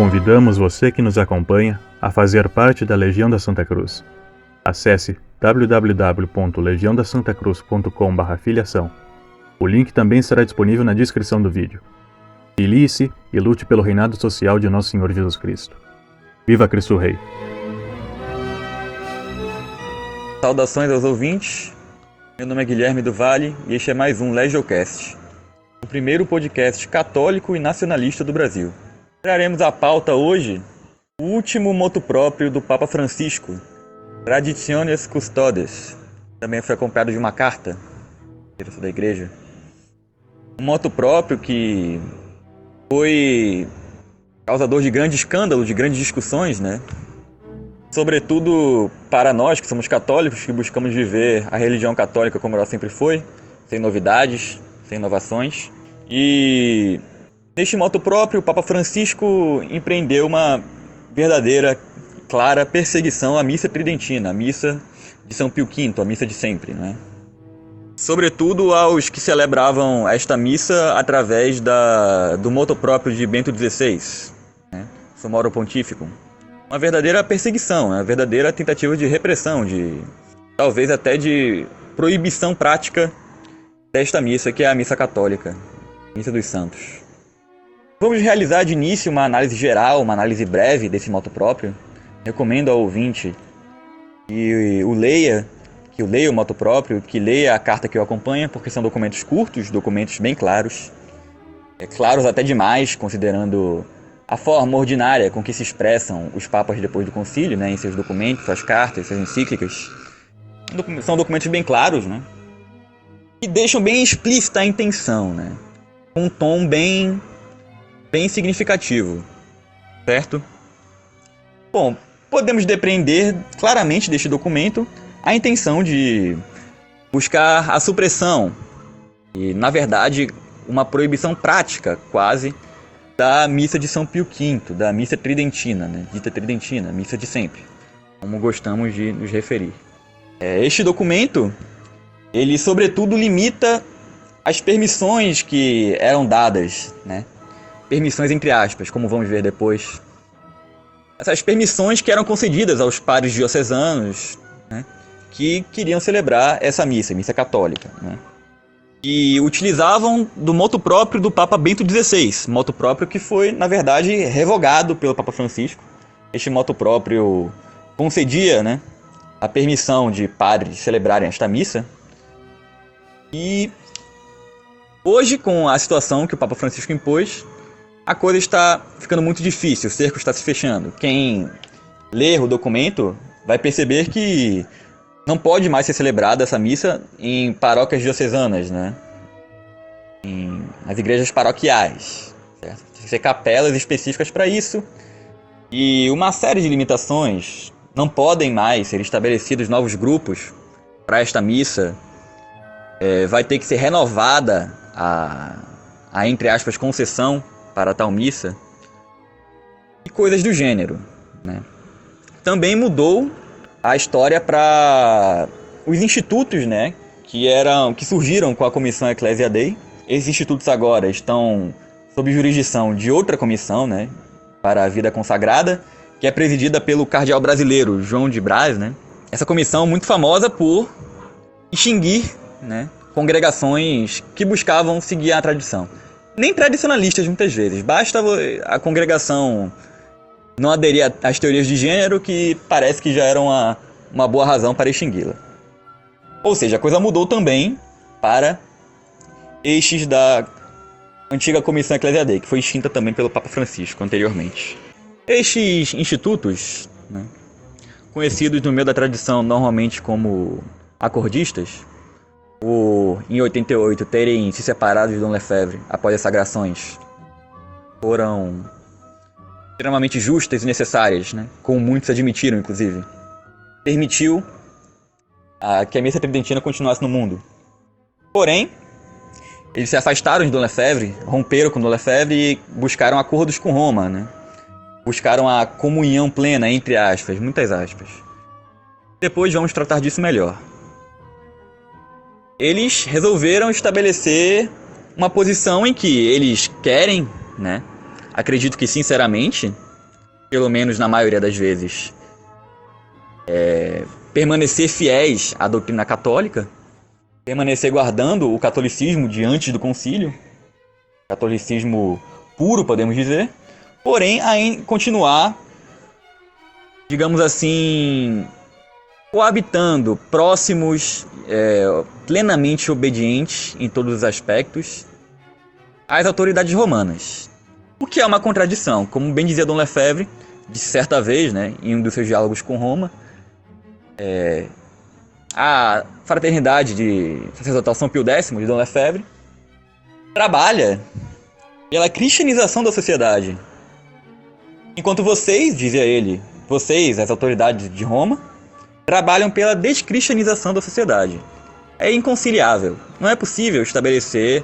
Convidamos você que nos acompanha a fazer parte da Legião da Santa Cruz. Acesse www.legiaodasantacruz.com/filiação. O link também estará disponível na descrição do vídeo. Filie-se e lute pelo reinado social de Nosso Senhor Jesus Cristo. Viva Cristo Rei! Saudações aos ouvintes, meu nome é Guilherme do Vale e este é mais um Legiocast, o primeiro podcast católico e nacionalista do Brasil. Traremos à pauta hoje o último motu próprio do Papa Francisco, Traditionis Custodes, também foi acompanhado de uma carta da igreja. Um motu próprio que foi causador de grande escândalo, de grandes discussões, né? Sobretudo para nós que somos católicos, que buscamos viver a religião católica como ela sempre foi, sem novidades, sem inovações. E neste motu próprio, o Papa Francisco empreendeu uma verdadeira, clara perseguição à missa tridentina, a missa de São Pio V, a missa de sempre, né? Sobretudo aos que celebravam esta missa através do motu próprio de Bento XVI, né? Summorum Pontificum. Uma verdadeira perseguição, uma verdadeira tentativa de repressão, talvez até de proibição prática desta missa, que é a missa católica, missa dos santos. Vamos realizar de início uma análise geral, uma análise breve desse motu próprio. Recomendo ao ouvinte que leia o motu próprio, que leia a carta que o acompanha, porque são documentos curtos, documentos bem claros, claros até demais, considerando a forma ordinária com que se expressam os papas depois do concílio, né, em seus documentos, suas cartas, suas encíclicas. São documentos bem claros, né, e deixam bem explícita a intenção, né, com um tom bem significativo, certo? Bom, podemos depreender claramente deste documento a intenção de buscar a supressão e, na verdade, uma proibição prática, quase, da missa de São Pio V, da missa tridentina, né? Dita tridentina, missa de sempre, como gostamos de nos referir. Este documento, ele sobretudo limita as permissões que eram dadas, né? Permissões entre aspas, como vamos ver depois. Essas permissões que eram concedidas aos padres diocesanos, né? Que queriam celebrar essa missa católica, né? E utilizavam do motu próprio do Papa Bento XVI, motu próprio que foi, na verdade, revogado pelo Papa Francisco. Este motu próprio concedia, né, a permissão de padres celebrarem esta missa. E hoje, com a situação que o Papa Francisco impôs, a coisa está ficando muito difícil, o cerco está se fechando. Quem ler o documento vai perceber que não pode mais ser celebrada essa missa em paróquias diocesanas, né? Nas igrejas paroquiais, certo? Tem que ser capelas específicas para isso. E uma série de limitações. Não podem mais ser estabelecidos novos grupos para esta missa. Vai ter que ser renovada a entre aspas, concessão para tal missa. E coisas do gênero, né? Também mudou a história para os institutos, né, que surgiram com a Comissão Ecclesia Dei. Esses institutos agora estão sob jurisdição de outra comissão, né, para a vida consagrada, que é presidida pelo cardeal brasileiro João de Brás, né. Essa comissão muito famosa por extinguir, né, congregações que buscavam seguir a tradição. Nem tradicionalistas muitas vezes, basta a congregação não aderir às teorias de gênero, que parece que já era uma boa razão para extingui-la. Ou seja, a coisa mudou também para estes da antiga Comissão Ecclesia Dei, que foi extinta também pelo Papa Francisco anteriormente. Estes institutos, né, conhecidos no meio da tradição normalmente como acordistas, por em 88 terem se separado de Dom Lefebvre após as sagrações, foram extremamente justas e necessárias, né? Como muitos admitiram, inclusive. Permitiu que a missa tridentina continuasse no mundo. Porém, eles se afastaram de Dom Lefebvre, romperam com Dom Lefebvre e buscaram acordos com Roma, né? Buscaram a comunhão plena, entre aspas, muitas aspas. Depois vamos tratar disso melhor. Eles resolveram estabelecer uma posição em que eles querem, né? Acredito que sinceramente, pelo menos na maioria das vezes, permanecer fiéis à doutrina católica, permanecer guardando o catolicismo de antes do concílio, catolicismo puro, podemos dizer, porém continuar, digamos assim, coabitando, próximos, plenamente obedientes em todos os aspectos às autoridades romanas. O que é uma contradição, como bem dizia Dom Lefebvre, disse certa vez, né, em um dos seus diálogos com Roma, a fraternidade de sacerdotal São Pio X, de Dom Lefebvre, trabalha pela cristianização da sociedade. Enquanto vocês, dizia ele, vocês, as autoridades de Roma, trabalham pela descristianização da sociedade. É inconciliável. Não é possível estabelecer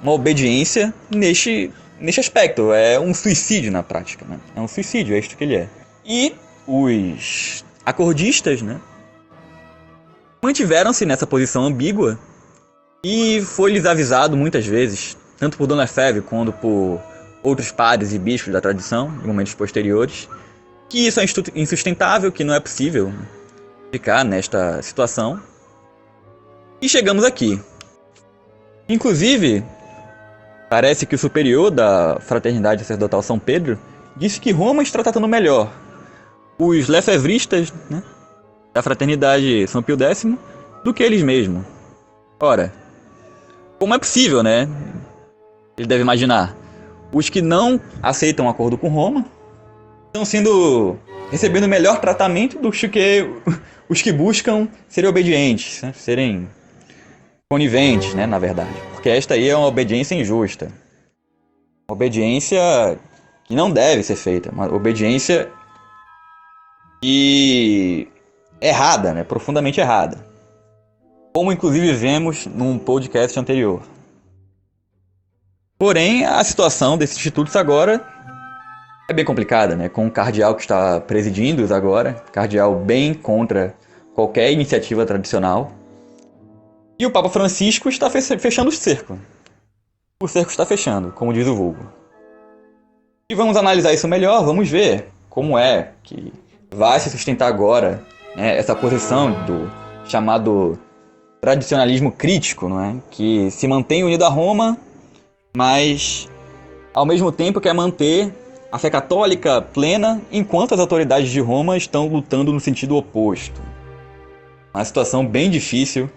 uma obediência neste aspecto. É um suicídio na prática, né? É um suicídio, é isto que ele é. E os acordistas, né, mantiveram-se nessa posição ambígua e foi-lhes avisado muitas vezes, tanto por Dom Lefebvre quanto por outros padres e bispos da tradição, em momentos posteriores, que isso é insustentável, que não é possível ficar nesta situação. E chegamos aqui. Inclusive, parece que o superior da fraternidade sacerdotal São Pedro disse que Roma está tratando melhor os lefebvristas, né, da fraternidade São Pio X do que eles mesmos. Ora, como é possível, né? Ele deve imaginar. Os que não aceitam um acordo com Roma estão recebendo melhor tratamento do que os que buscam serem obedientes, né? Serem coniventes, né, na verdade. Porque esta aí é uma obediência injusta. Uma obediência que não deve ser feita. Uma obediência errada, né? Profundamente errada. Como inclusive vemos num podcast anterior. Porém, a situação desses institutos agora é bem complicada, né? Com o cardeal que está presidindo-os agora, cardeal bem contra qualquer iniciativa tradicional. E o Papa Francisco está fechando o cerco. O cerco está fechando, como diz o vulgo. E vamos analisar isso melhor, vamos ver como é que vai se sustentar agora, né, essa posição do chamado tradicionalismo crítico, não é? Que se mantém unido a Roma, mas ao mesmo tempo quer manter a fé católica plena, enquanto as autoridades de Roma estão lutando no sentido oposto. Uma situação bem difícil,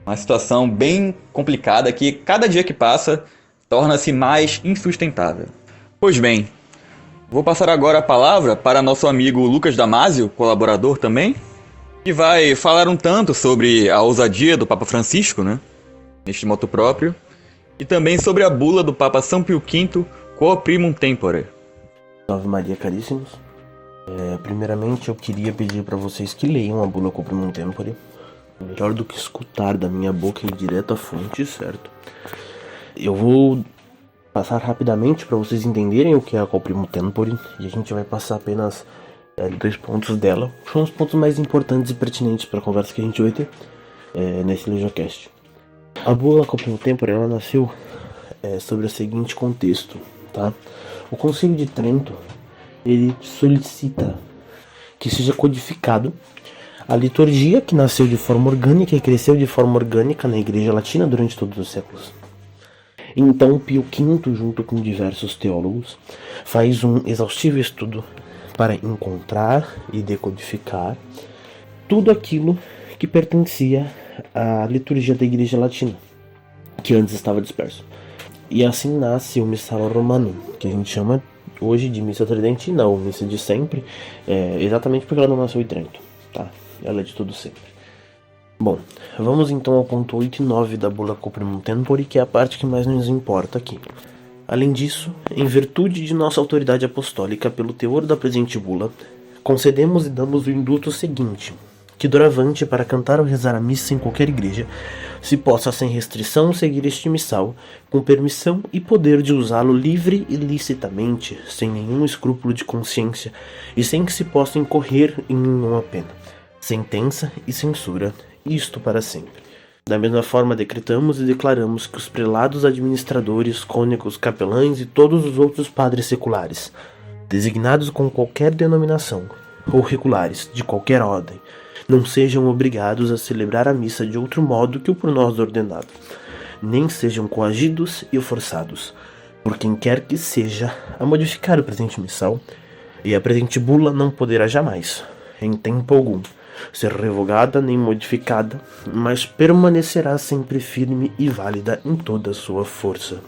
uma situação bem complicada que cada dia que passa torna-se mais insustentável. Pois bem, vou passar agora a palavra para nosso amigo Lucas Damásio, colaborador também, que vai falar um tanto sobre a ousadia do Papa Francisco, né, neste motu próprio, e também sobre a bula do Papa São Pio V, Quo Primum Tempore. Salve Maria, caríssimos. Primeiramente, eu queria pedir para vocês que leiam a bula Quo Primum Tempore. Melhor do que escutar da minha boca em direto à fonte, certo? Eu vou passar rapidamente para vocês entenderem o que é a Quo Primum Tempore, e a gente vai passar apenas 2 pontos dela, que são os pontos mais importantes e pertinentes para a conversa que a gente vai ter nesse LejaCast. A bula Quo Primum Tempore, ela nasceu sobre o seguinte contexto, tá? O Concílio de Trento, ele solicita que seja codificado a liturgia que nasceu de forma orgânica e cresceu de forma orgânica na Igreja Latina durante todos os séculos. Então Pio V, junto com diversos teólogos, faz um exaustivo estudo para encontrar e decodificar tudo aquilo que pertencia à liturgia da Igreja Latina, que antes estava disperso. E assim nasce o Missal Romanum, que a gente chama hoje de Missa Tridentina, ou Missa de sempre, exatamente porque ela não nasceu em Trento, tá? Ela é de tudo sempre. Bom, vamos então ao ponto 8 e 9 da bula Quo Primum Tempore, que é a parte que mais nos importa aqui. Além disso, em virtude de nossa autoridade apostólica pelo teor da presente bula, concedemos e damos o induto seguinte: que doravante, para cantar ou rezar a missa em qualquer igreja, se possa sem restrição seguir este missal, com permissão e poder de usá-lo livre e licitamente, sem nenhum escrúpulo de consciência, e sem que se possa incorrer em nenhuma pena, sentença e censura, isto para sempre. Da mesma forma, decretamos e declaramos que os prelados, administradores, cônegos, capelães e todos os outros padres seculares, designados com qualquer denominação, ou regulares, de qualquer ordem, não sejam obrigados a celebrar a missa de outro modo que o por nós ordenado, nem sejam coagidos e forçados, por quem quer que seja, a modificar o presente missal, e a presente bula não poderá jamais, em tempo algum, ser revogada nem modificada, mas permanecerá sempre firme e válida em toda a sua força.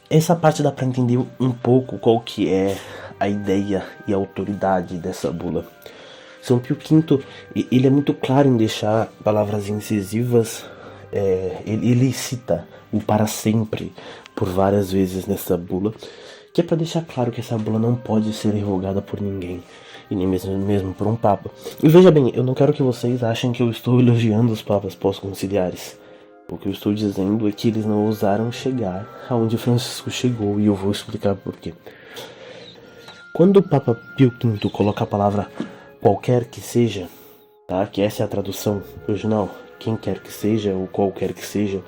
Essa parte dá para entender um pouco qual que é a ideia e a autoridade dessa bula. São Pio V, ele é muito claro em deixar palavras incisivas, ele cita o para sempre por várias vezes nessa bula, que é para deixar claro que essa bula não pode ser revogada por ninguém, e nem mesmo por um papa. E veja bem, eu não quero que vocês achem que eu estou elogiando os papas pós-conciliares. O que eu estou dizendo é que eles não ousaram chegar aonde Francisco chegou, e eu vou explicar por quê. Quando o Papa Pio V coloca a palavra qualquer que seja, tá? Que essa é a tradução original, quem quer que seja, ou qualquer que seja,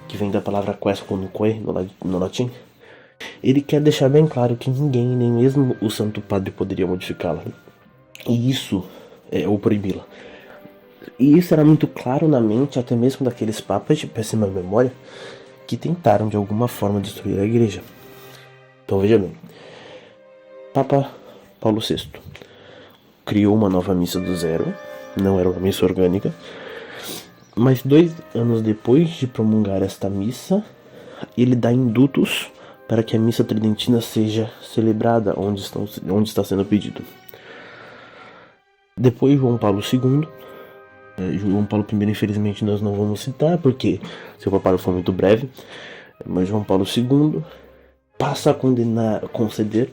que vem da palavra quaesquunque no latim, ele quer deixar bem claro que ninguém, nem mesmo o Santo Padre, poderia modificá-la. E isso ou proibi-la. E isso era muito claro na mente até mesmo daqueles papas de péssima memória que tentaram de alguma forma destruir a igreja. Então veja bem, Papa Paulo VI criou uma nova missa do zero, não era uma missa orgânica, mas 2 anos depois de promulgar esta missa, ele dá indutos para que a missa tridentina seja celebrada onde está sendo pedido. Depois João Paulo II, João Paulo I infelizmente nós não vamos citar porque seu papado foi muito breve, mas João Paulo II passa a conceder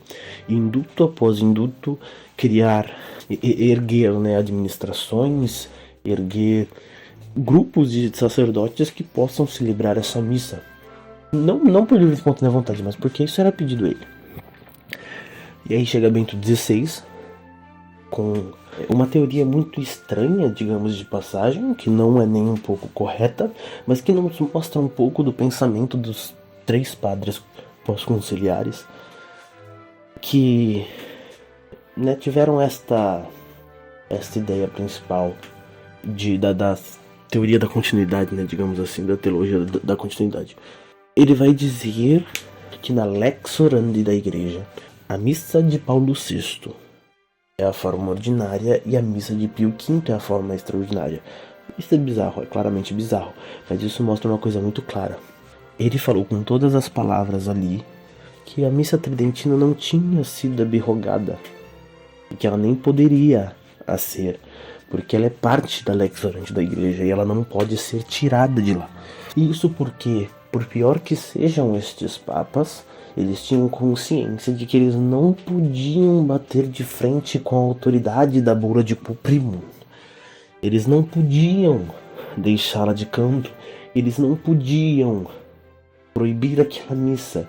induto após induto, erguer administrações, erguer grupos de sacerdotes que possam celebrar essa missa. Não por livre e espontânea vontade, mas porque isso era pedido a ele. E aí chega Bento XVI, com uma teoria muito estranha, digamos de passagem, que não é nem um pouco correta, mas que nos mostra um pouco do pensamento dos 3 padres pós-conciliares, que tiveram esta ideia principal da teoria da continuidade, digamos assim, da teologia da continuidade. Ele vai dizer que na Lex Orandi da igreja, a missa de Paulo VI é a forma ordinária e a missa de Pio V é a forma extraordinária. Isso é bizarro, é claramente bizarro, mas isso mostra uma coisa muito clara. Ele falou com todas as palavras ali que a missa tridentina não tinha sido abrogada e que ela nem poderia a ser, porque ela é parte da Lex Orandi da igreja e ela não pode ser tirada de lá. E isso porque, por pior que sejam estes papas, eles tinham consciência de que eles não podiam bater de frente com a autoridade da bula de Pio I. Eles não podiam deixá-la de canto, eles não podiam proibir aquela missa,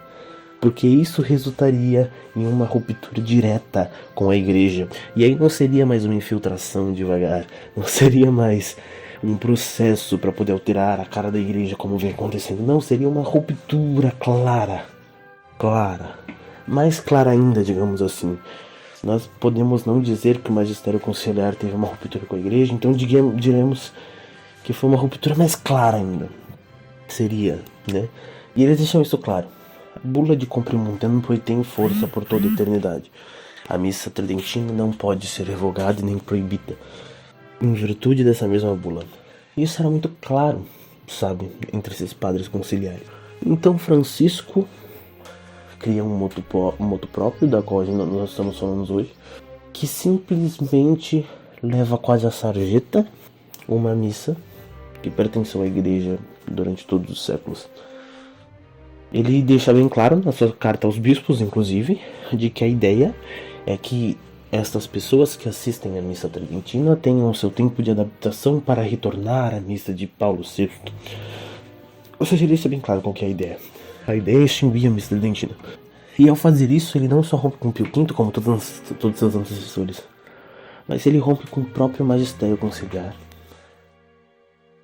porque isso resultaria em uma ruptura direta com a igreja. E aí não seria mais uma infiltração devagar, não seria mais um processo para poder alterar a cara da igreja como vem acontecendo. Não, seria uma ruptura clara, mais clara ainda, digamos assim. Nós podemos não dizer que o magistério conciliar teve uma ruptura com a igreja, então diremos que foi uma ruptura mais clara ainda. Seria, E eles deixam isso claro. A bula de Comprium Tempore tem força por toda a eternidade. A missa tridentina não pode ser revogada e nem proibida, em virtude dessa mesma bula. Isso era muito claro, entre esses padres conciliares. Então Francisco cria um moto próprio, da qual nós estamos falando hoje, que simplesmente leva quase a sarjeta uma missa que pertenceu à igreja durante todos os séculos. Ele deixa bem claro na sua carta aos bispos, inclusive, de que a ideia é que estas pessoas que assistem à missa tridentina tenham seu tempo de adaptação para retornar à missa de Paulo VI. Ou seja, ele deixa bem claro qual que é a ideia. A ideia é extinguir a missa tridentina. E ao fazer isso, ele não só rompe com Pio V, como todos seus antecessores, mas ele rompe com o próprio magistério conciliar.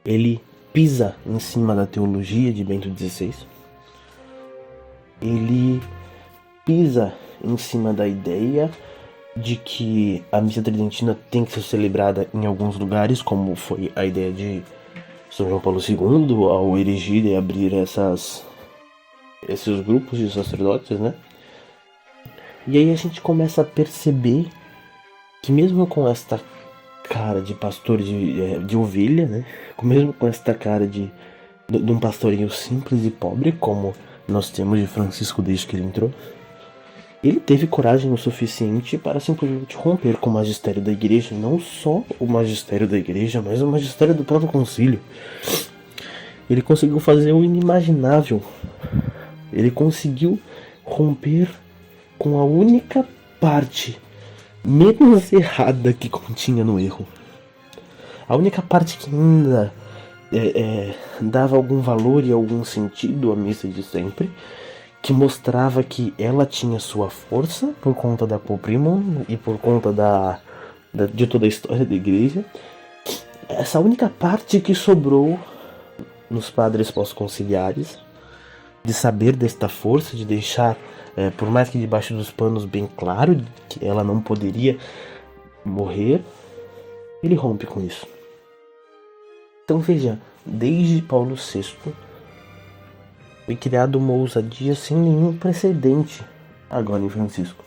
Ele pisa em cima da teologia de Bento XVI. Ele pisa em cima da ideia de que a missa tridentina tem que ser celebrada em alguns lugares, como foi a ideia de São João Paulo II ao erigir e abrir esses grupos de sacerdotes, né? E aí a gente começa a perceber que mesmo com esta cara de pastor de ovelha, né? Mesmo com esta cara de um pastorinho simples e pobre, como nós temos de Francisco desde que ele entrou, ele teve coragem o suficiente para simplesmente romper com o magistério da igreja, não só o magistério da igreja, mas o magistério do próprio concílio. Ele conseguiu fazer o inimaginável. Ele conseguiu romper com a única parte menos errada que continha no erro. A única parte que ainda dava algum valor e algum sentido à missa de sempre, que mostrava que ela tinha sua força por conta da Poprimum e por conta de toda a história da igreja. Essa única parte que sobrou nos padres pós-conciliares, de saber desta força, de deixar, por mais que debaixo dos panos, bem claro que ela não poderia morrer, ele rompe com isso. Então veja, desde Paulo VI foi criada uma ousadia sem nenhum precedente agora em Francisco.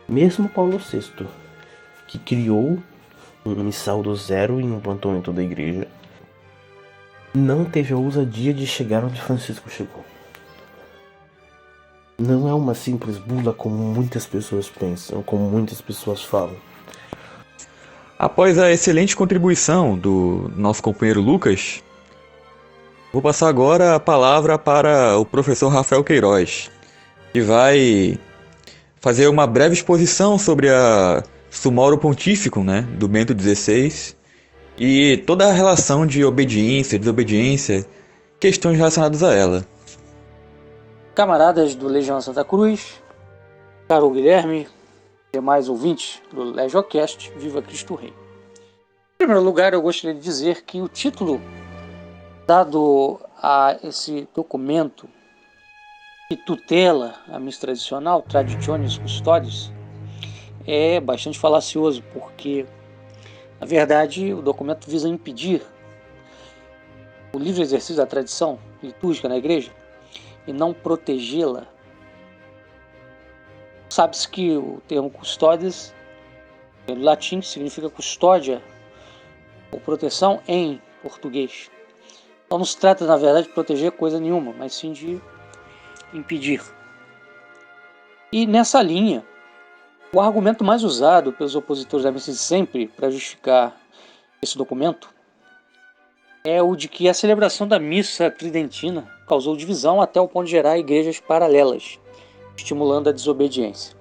Mesmo Paulo VI, que criou um missal do zero e implantou em toda a igreja, não teve a ousadia de chegar onde Francisco chegou. Não é uma simples bula como muitas pessoas pensam, como muitas pessoas falam. Após a excelente contribuição do nosso companheiro Lucas, vou passar agora a palavra para o professor Rafael Queiroz, que vai fazer uma breve exposição sobre a Summorum Pontificum, né, do Bento XVI, e toda a relação de obediência, desobediência, questões relacionadas a ela. Camaradas do Legião Santa Cruz, caro Guilherme, demais ouvintes do LegioCast, Viva Cristo Rei. Em primeiro lugar, eu gostaria de dizer que o título dado a esse documento que tutela a missa tradicional, Traditionis Custodes, é bastante falacioso, porque, na verdade, o documento visa impedir o livre exercício da tradição litúrgica na igreja e não protegê-la. Sabe-se que o termo custodes, do latim, significa custódia ou proteção em português. Então não se trata, na verdade, de proteger coisa nenhuma, mas sim de impedir. E nessa linha, o argumento mais usado pelos opositores da missa de sempre para justificar esse documento é o de que a celebração da missa tridentina causou divisão até o ponto de gerar igrejas paralelas, estimulando a desobediência.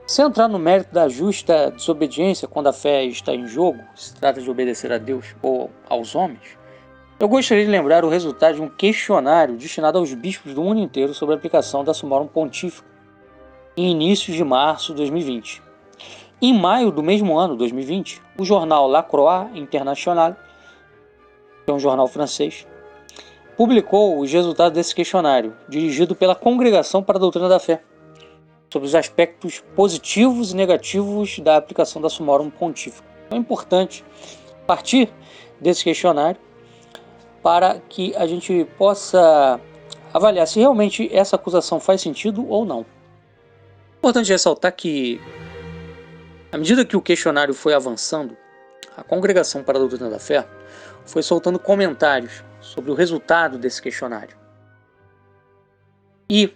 Sem entrar no mérito da justa desobediência quando a fé está em jogo, se trata de obedecer a Deus ou aos homens, eu gostaria de lembrar o resultado de um questionário destinado aos bispos do mundo inteiro sobre a aplicação da Summorum Pontificum em inícios de março de 2020. Em maio do mesmo ano, 2020, o jornal La Croix International, que é um jornal francês, publicou os resultados desse questionário, dirigido pela Congregação para a Doutrina da Fé, sobre os aspectos positivos e negativos da aplicação da Summorum Pontificum. É importante partir desse questionário para que a gente possa avaliar se realmente essa acusação faz sentido ou não. É importante ressaltar que, à medida que o questionário foi avançando, a Congregação para a Doutrina da Fé foi soltando comentários sobre o resultado desse questionário. E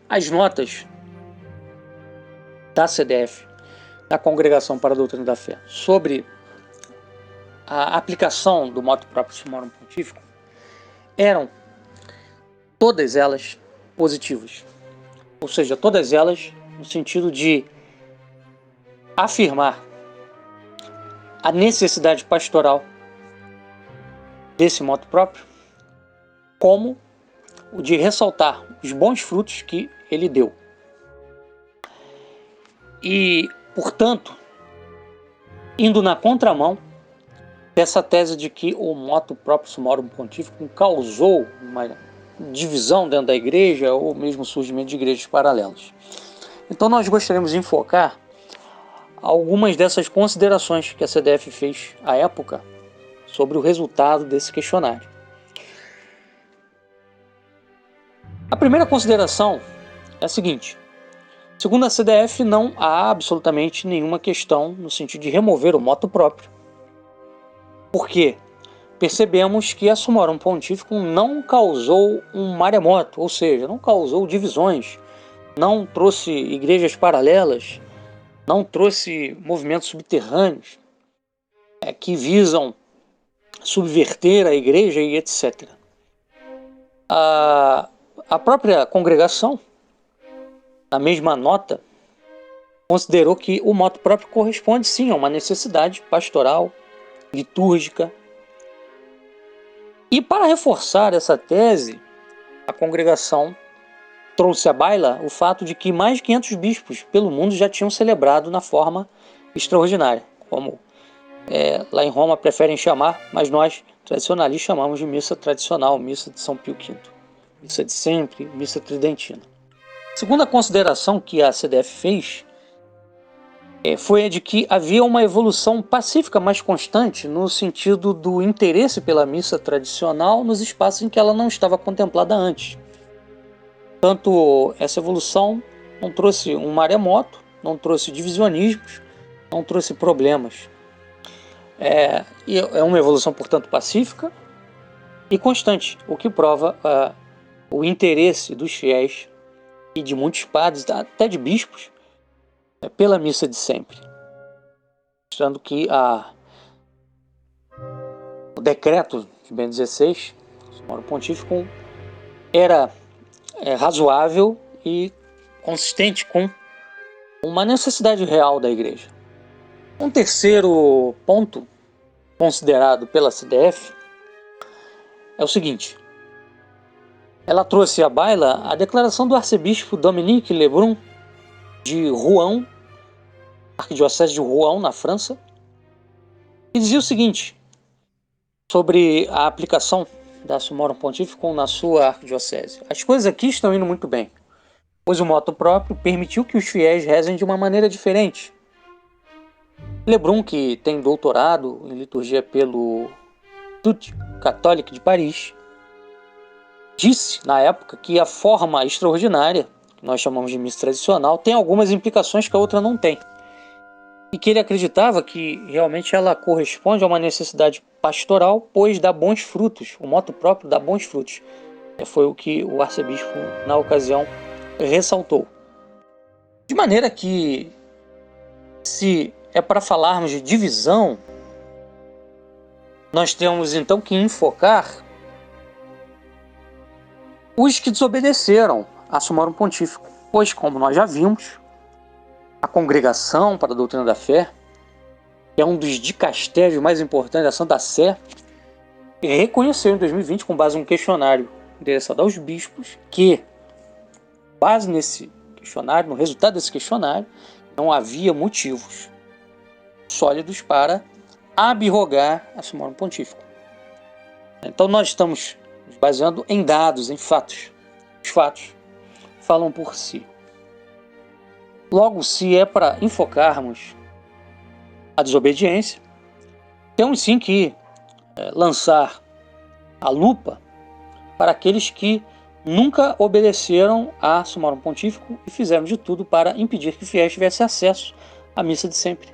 as notas da CDF, da Congregação para a Doutrina da Fé, sobre a aplicação do motu proprio Summorum Pontificum eram todas elas positivas. Ou seja, todas elas no sentido de afirmar a necessidade pastoral desse motu próprio, como o de ressaltar os bons frutos que ele deu. E, portanto, indo na contramão dessa tese de que o motu proprio Summorum Pontificum causou uma divisão dentro da igreja ou mesmo surgimento de igrejas paralelas. Então nós gostaríamos de enfocar algumas dessas considerações que a CDF fez à época sobre o resultado desse questionário. A primeira consideração é a seguinte: segundo a CDF, não há absolutamente nenhuma questão no sentido de remover o motu próprio, porque percebemos que a Summorum Pontificum não causou um maremoto, ou seja, não causou divisões, não trouxe igrejas paralelas, não trouxe movimentos subterrâneos que visam subverter a igreja e etc. A própria congregação, na mesma nota, considerou que o motu próprio corresponde sim a uma necessidade pastoral, litúrgica. E para reforçar essa tese, a congregação trouxe à baila o fato de que mais de 500 bispos pelo mundo já tinham celebrado na forma extraordinária, como lá em Roma preferem chamar, mas nós tradicionalistas chamamos de missa tradicional, missa de São Pio V, missa de sempre, missa tridentina. Segunda consideração que a CDF fez foi a de que havia uma evolução pacífica mais constante no sentido do interesse pela missa tradicional nos espaços em que ela não estava contemplada antes. Portanto, essa evolução não trouxe um maremoto, não trouxe divisionismos, não trouxe problemas. É uma evolução, portanto, pacífica e constante, o que prova o interesse dos fiéis e de muitos padres, até de bispos, pela missa de sempre. Mostrando que o decreto de Bento XVI, Summorum Pontificum, era razoável e consistente com uma necessidade real da igreja. Um terceiro ponto considerado pela CDF é o seguinte: ela trouxe à baila a declaração do arcebispo Dominique Lebrun de Rouen, arquidiocese de Rouen, na França, que dizia o seguinte sobre a aplicação da Summorum Pontificum na sua arquidiocese: as coisas aqui estão indo muito bem, pois o motu próprio permitiu que os fiéis rezem de uma maneira diferente. Lebrun, que tem doutorado em liturgia pelo Institut Catholique de Paris, disse na época que a forma extraordinária, que nós chamamos de missa tradicional, tem algumas implicações que a outra não tem. E que ele acreditava que realmente ela corresponde a uma necessidade pastoral, pois dá bons frutos, o motu próprio dá bons frutos. Foi o que o arcebispo, na ocasião, ressaltou. De maneira que, se é para falarmos de divisão, nós temos então que enfocar os que desobedeceram a Summorum Pontificum, pois, como nós já vimos, a Congregação para a Doutrina da Fé, que é um dos dicastérios mais importantes da Santa Sé, reconheceu em 2020, com base em um questionário endereçado aos bispos, que, com base nesse questionário, no resultado desse questionário, não havia motivos sólidos para abrogar a Summorum Pontificum. Então nós estamos nos baseando em dados, em fatos. Os fatos falam por si. Logo, se é para enfocarmos a desobediência, temos sim que lançar a lupa para aqueles que nunca obedeceram a Summorum Pontificum e fizeram de tudo para impedir que fiéis tivessem acesso à missa de sempre.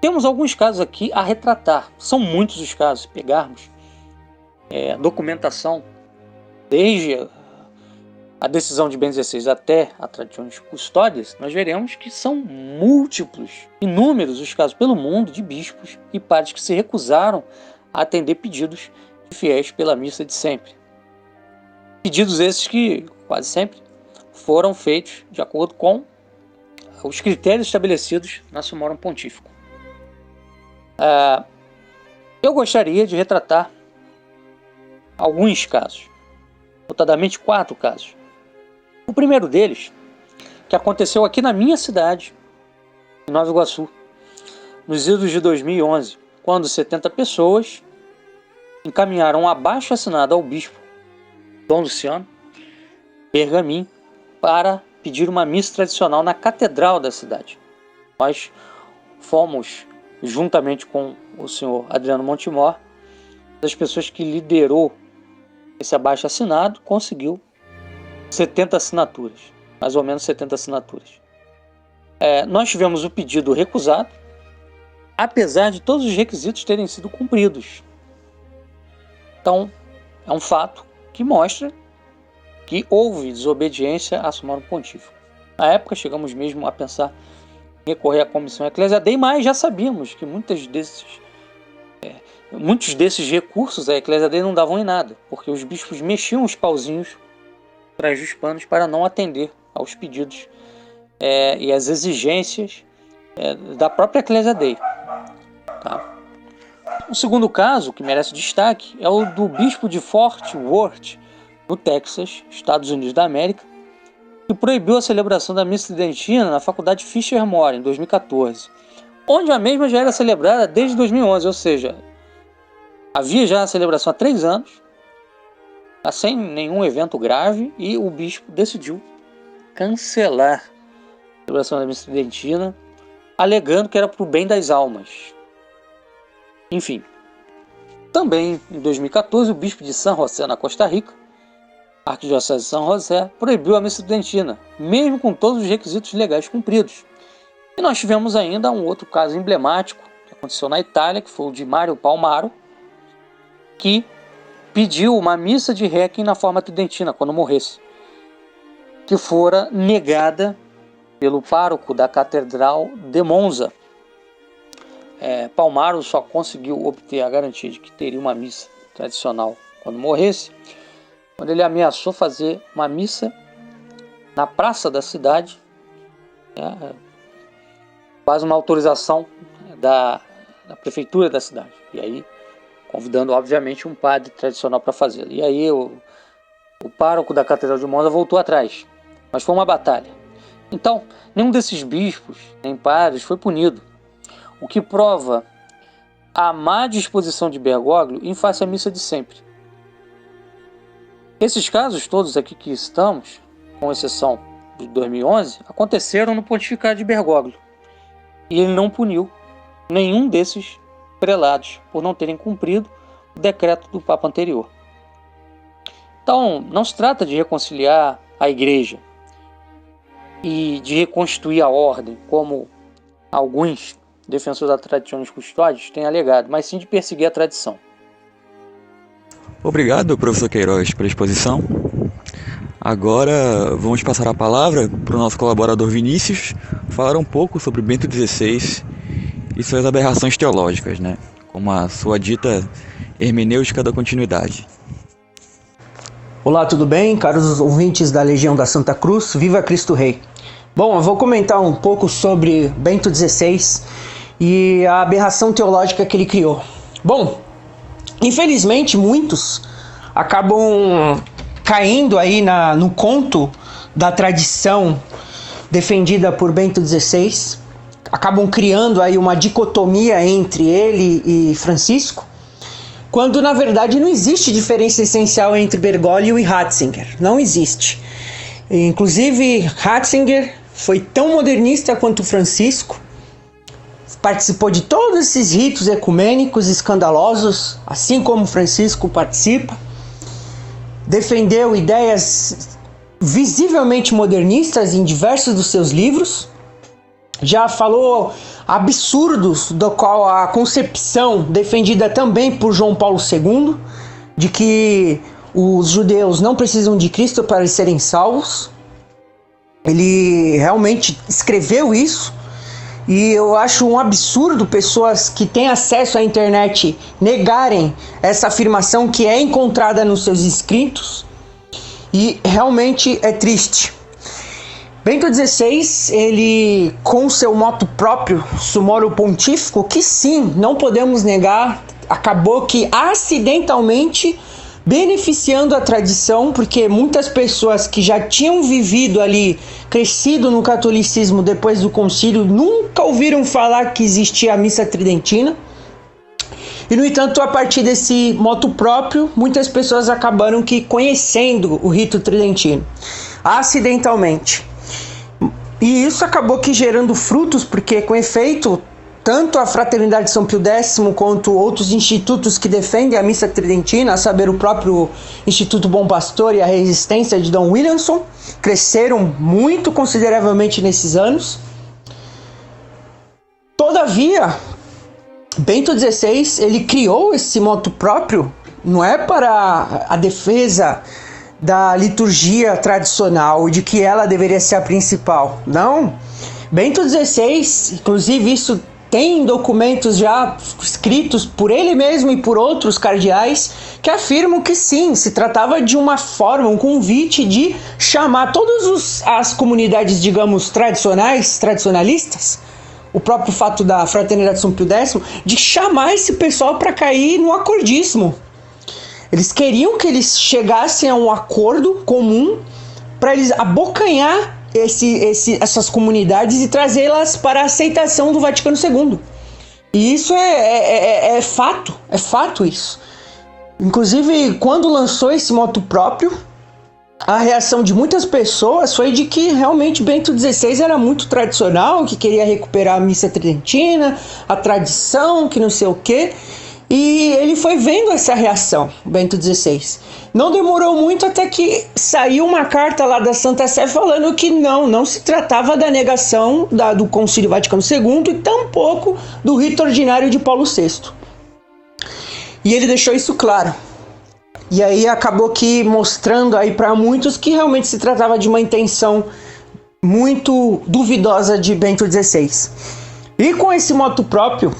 Temos alguns casos aqui a retratar. São muitos os casos. Se pegarmos documentação desde a decisão de Bento XVI até a Traditionis Custodes, nós veremos que são múltiplos, inúmeros os casos pelo mundo de bispos e padres que se recusaram a atender pedidos de fiéis pela missa de sempre. Pedidos esses que, quase sempre, foram feitos de acordo com os critérios estabelecidos na Summorum Pontificum. Eu gostaria de retratar alguns casos, notadamente 4 casos. O primeiro deles, que aconteceu aqui na minha cidade, em Nova Iguaçu, nos idos de 2011, quando 70 pessoas encaminharam um abaixo-assinado ao bispo Dom Luciano Bergamin para pedir uma missa tradicional na catedral da cidade. Nós fomos, juntamente com o senhor Adriano Montemor, das pessoas que liderou esse abaixo-assinado, conseguiu 70 assinaturas, mais ou menos 70 assinaturas. Nós tivemos o pedido recusado, apesar de todos os requisitos terem sido cumpridos. Então, é um fato que mostra que houve desobediência à Sumário Pontífico. Na época, chegamos mesmo a pensar em recorrer à Comissão Ecclesia Dei, mas já sabíamos que muitos desses recursos à Ecclesia Dei não davam em nada, porque os bispos mexiam os pauzinhos atrás dos panos para não atender aos pedidos e às exigências da própria Ecclesia Dei. Tá? O segundo caso, que merece destaque, é o do bispo de Fort Worth, no Texas, Estados Unidos da América, que proibiu a celebração da missa tridentina na faculdade Fisher Moore, em 2014, onde a mesma já era celebrada desde 2011, ou seja, havia já a celebração há 3 anos, sem nenhum evento grave, e o bispo decidiu cancelar a celebração da missa tridentina, alegando que era para o bem das almas. Enfim, também em 2014, o bispo de San José, na Costa Rica, Arquidiocese de São José, proibiu a missa tridentina, mesmo com todos os requisitos legais cumpridos. E nós tivemos ainda um outro caso emblemático, que aconteceu na Itália, que foi o de Mário Palmaro, que pediu uma missa de réquiem na forma tridentina, quando morresse, que fora negada pelo pároco da Catedral de Monza. Palmaro só conseguiu obter a garantia de que teria uma missa tradicional quando morresse, quando ele ameaçou fazer uma missa na praça da cidade, quase uma autorização da prefeitura da cidade, e aí convidando obviamente um padre tradicional para fazê-lo. E aí o pároco da Catedral de Monza voltou atrás, mas foi uma batalha. Então, nenhum desses bispos, nem padres, foi punido, o que prova a má disposição de Bergoglio em face à missa de sempre. Esses casos todos aqui que estamos, com exceção de 2011, aconteceram no pontificado de Bergoglio, e ele não puniu nenhum desses prelados por não terem cumprido o decreto do Papa anterior. Então, não se trata de reconciliar a Igreja e de reconstituir a ordem, como alguns defensores da tradição dos custódios têm alegado, mas sim de perseguir a tradição. Obrigado, professor Queiroz, pela exposição. Agora vamos passar a palavra para o nosso colaborador Vinícius falar um pouco sobre Bento XVI e suas aberrações teológicas, como a sua dita hermenêutica da continuidade. Olá, tudo bem? Caros ouvintes da Legião da Santa Cruz, viva Cristo Rei! Bom, eu vou comentar um pouco sobre Bento XVI e a aberração teológica que ele criou. Bom, infelizmente muitos acabam caindo aí no conto da tradição defendida por Bento XVI, acabam criando aí uma dicotomia entre ele e Francisco, quando na verdade não existe diferença essencial entre Bergoglio e Ratzinger, não existe. Inclusive Ratzinger foi tão modernista quanto Francisco, participou de todos esses ritos ecumênicos escandalosos, assim como Francisco participa, defendeu ideias visivelmente modernistas em diversos dos seus livros, já falou absurdos do qual a concepção defendida também por João Paulo II, de que os judeus não precisam de Cristo para serem salvos. Ele realmente escreveu isso, e eu acho um absurdo pessoas que têm acesso à internet negarem essa afirmação que é encontrada nos seus escritos, e realmente é triste. Bento XVI, ele com seu moto próprio, Summoro Pontífico, que sim, não podemos negar, acabou que acidentalmente beneficiando a tradição, porque muitas pessoas que já tinham vivido ali, crescido no catolicismo depois do concílio, nunca ouviram falar que existia a missa tridentina. E no entanto, a partir desse moto próprio, muitas pessoas acabaram que conhecendo o rito tridentino, acidentalmente. E isso acabou que gerando frutos, porque com efeito, tanto a Fraternidade de São Pio X quanto outros institutos que defendem a missa tridentina, a saber, o próprio Instituto Bom Pastor e a Resistência de Dom Williamson, cresceram muito consideravelmente nesses anos. Todavia, Bento XVI, ele criou esse motu próprio, não é para a defesa da liturgia tradicional, de que ela deveria ser a principal, não. Bento XVI, inclusive isso tem documentos já escritos por ele mesmo e por outros cardeais que afirmam que sim, se tratava de uma forma, um convite de chamar todas as comunidades, digamos, tradicionalistas, o próprio fato da Fraternidade de São Pio X, de chamar esse pessoal para cair no acordismo. Eles queriam que eles chegassem a um acordo comum para eles abocanhar essas comunidades e trazê-las para a aceitação do Vaticano II. E isso é fato isso. Inclusive, quando lançou esse motu próprio, a reação de muitas pessoas foi de que realmente Bento XVI era muito tradicional, que queria recuperar a missa tridentina, a tradição, que não sei o quê. E ele foi vendo essa reação, Bento XVI. Não demorou muito até que saiu uma carta lá da Santa Sé falando que não se tratava da negação do Concílio Vaticano II e tampouco do rito ordinário de Paulo VI. E ele deixou isso claro. E aí acabou que mostrando aí para muitos que realmente se tratava de uma intenção muito duvidosa de Bento XVI. E com esse motu próprio,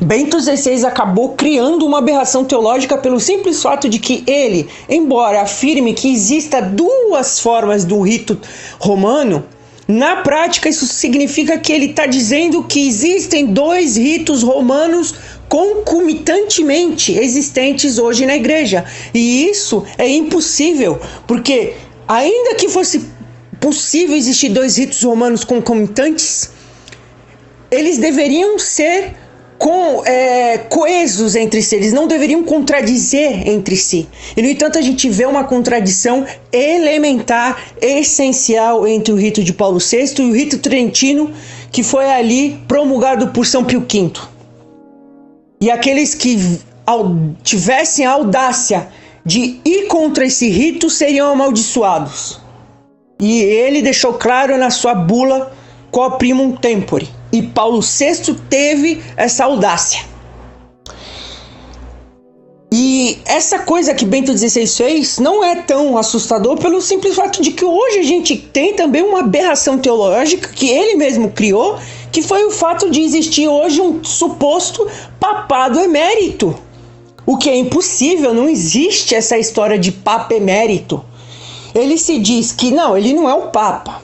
Bento XVI acabou criando uma aberração teológica pelo simples fato de que ele, embora afirme que exista duas formas do rito romano, na prática isso significa que ele está dizendo que existem dois ritos romanos concomitantemente existentes hoje na igreja. E isso é impossível, porque ainda que fosse possível existir dois ritos romanos concomitantes, eles deveriam ser coesos entre si, eles não deveriam contradizer entre si. E no entanto a gente vê uma contradição elementar, essencial entre o rito de Paulo VI e o rito tridentino, que foi ali promulgado por São Pio V. E aqueles que tivessem a audácia de ir contra esse rito seriam amaldiçoados. E ele deixou claro na sua bula Quo Primum Tempore. E Paulo VI teve essa audácia. E essa coisa que Bento XVI fez não é tão assustador pelo simples fato de que hoje a gente tem também uma aberração teológica que ele mesmo criou, que foi o fato de existir hoje um suposto papado emérito. O que é impossível, não existe essa história de papa emérito. Ele se diz que não, ele não é o papa.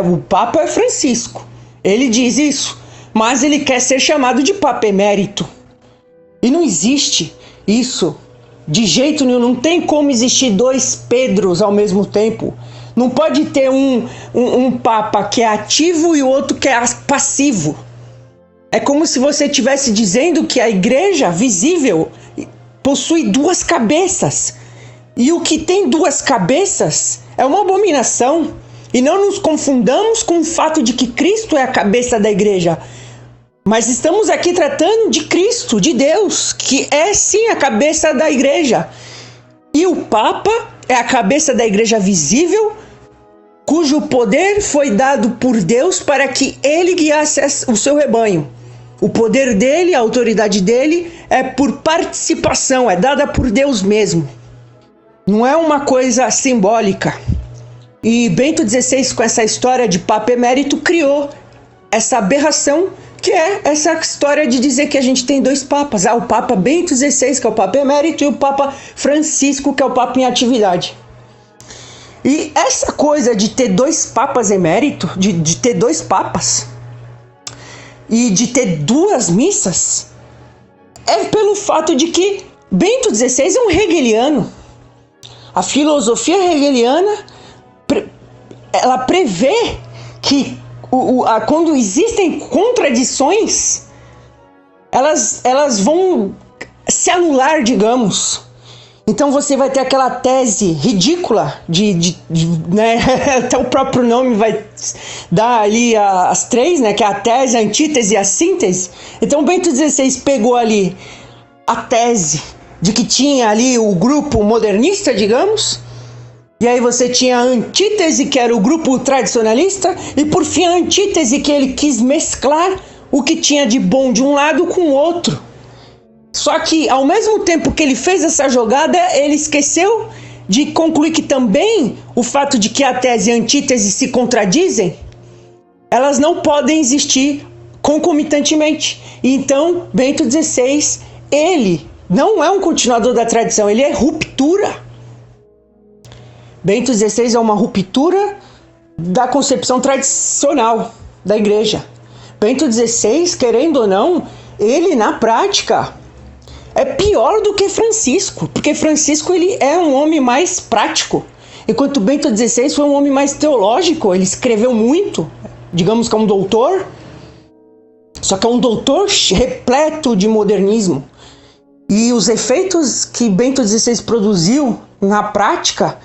O papa é Francisco. Ele diz isso, mas ele quer ser chamado de papa emérito. E não existe isso de jeito nenhum. Não tem como existir dois Pedros ao mesmo tempo. Não pode ter um papa que é ativo e o outro que é passivo. É como se você estivesse dizendo que a igreja visível possui duas cabeças. E o que tem duas cabeças é uma abominação. E não nos confundamos com o fato de que Cristo é a cabeça da igreja. Mas estamos aqui tratando de Cristo, de Deus, que é sim a cabeça da igreja. E o Papa é a cabeça da igreja visível, cujo poder foi dado por Deus para que ele guiasse o seu rebanho. O poder dele, a autoridade dele é por participação, é dada por Deus mesmo. Não é uma coisa simbólica. E Bento XVI, com essa história de Papa Emérito, criou essa aberração, que é essa história de dizer que a gente tem dois papas. O Papa Bento XVI, que é o Papa Emérito, e o Papa Francisco, que é o Papa em atividade. E essa coisa de ter dois papas emérito, de ter dois papas, e de ter duas missas, é pelo fato de que Bento XVI é um hegeliano. A filosofia hegeliana ela prevê que quando existem contradições, elas vão se anular, digamos. Então você vai ter aquela tese ridícula né? Até o próprio nome vai dar ali as três, né? Que é a tese, a antítese e a síntese. Então Bento XVI pegou ali a tese de que tinha ali o grupo modernista, digamos, e aí você tinha a antítese, que era o grupo tradicionalista, e por fim a antítese, que ele quis mesclar o que tinha de bom de um lado com o outro. Só que, ao mesmo tempo que ele fez essa jogada, ele esqueceu de concluir que também o fato de que a tese e a antítese se contradizem, elas não podem existir concomitantemente. Então, Bento XVI, ele não é um continuador da tradição, ele é ruptura. Bento XVI é uma ruptura da concepção tradicional da igreja. Bento XVI, querendo ou não, ele na prática é pior do que Francisco, porque Francisco ele é um homem mais prático, enquanto Bento XVI foi um homem mais teológico. Ele escreveu muito, digamos que é um doutor, só que é um doutor repleto de modernismo. E os efeitos que Bento XVI produziu na prática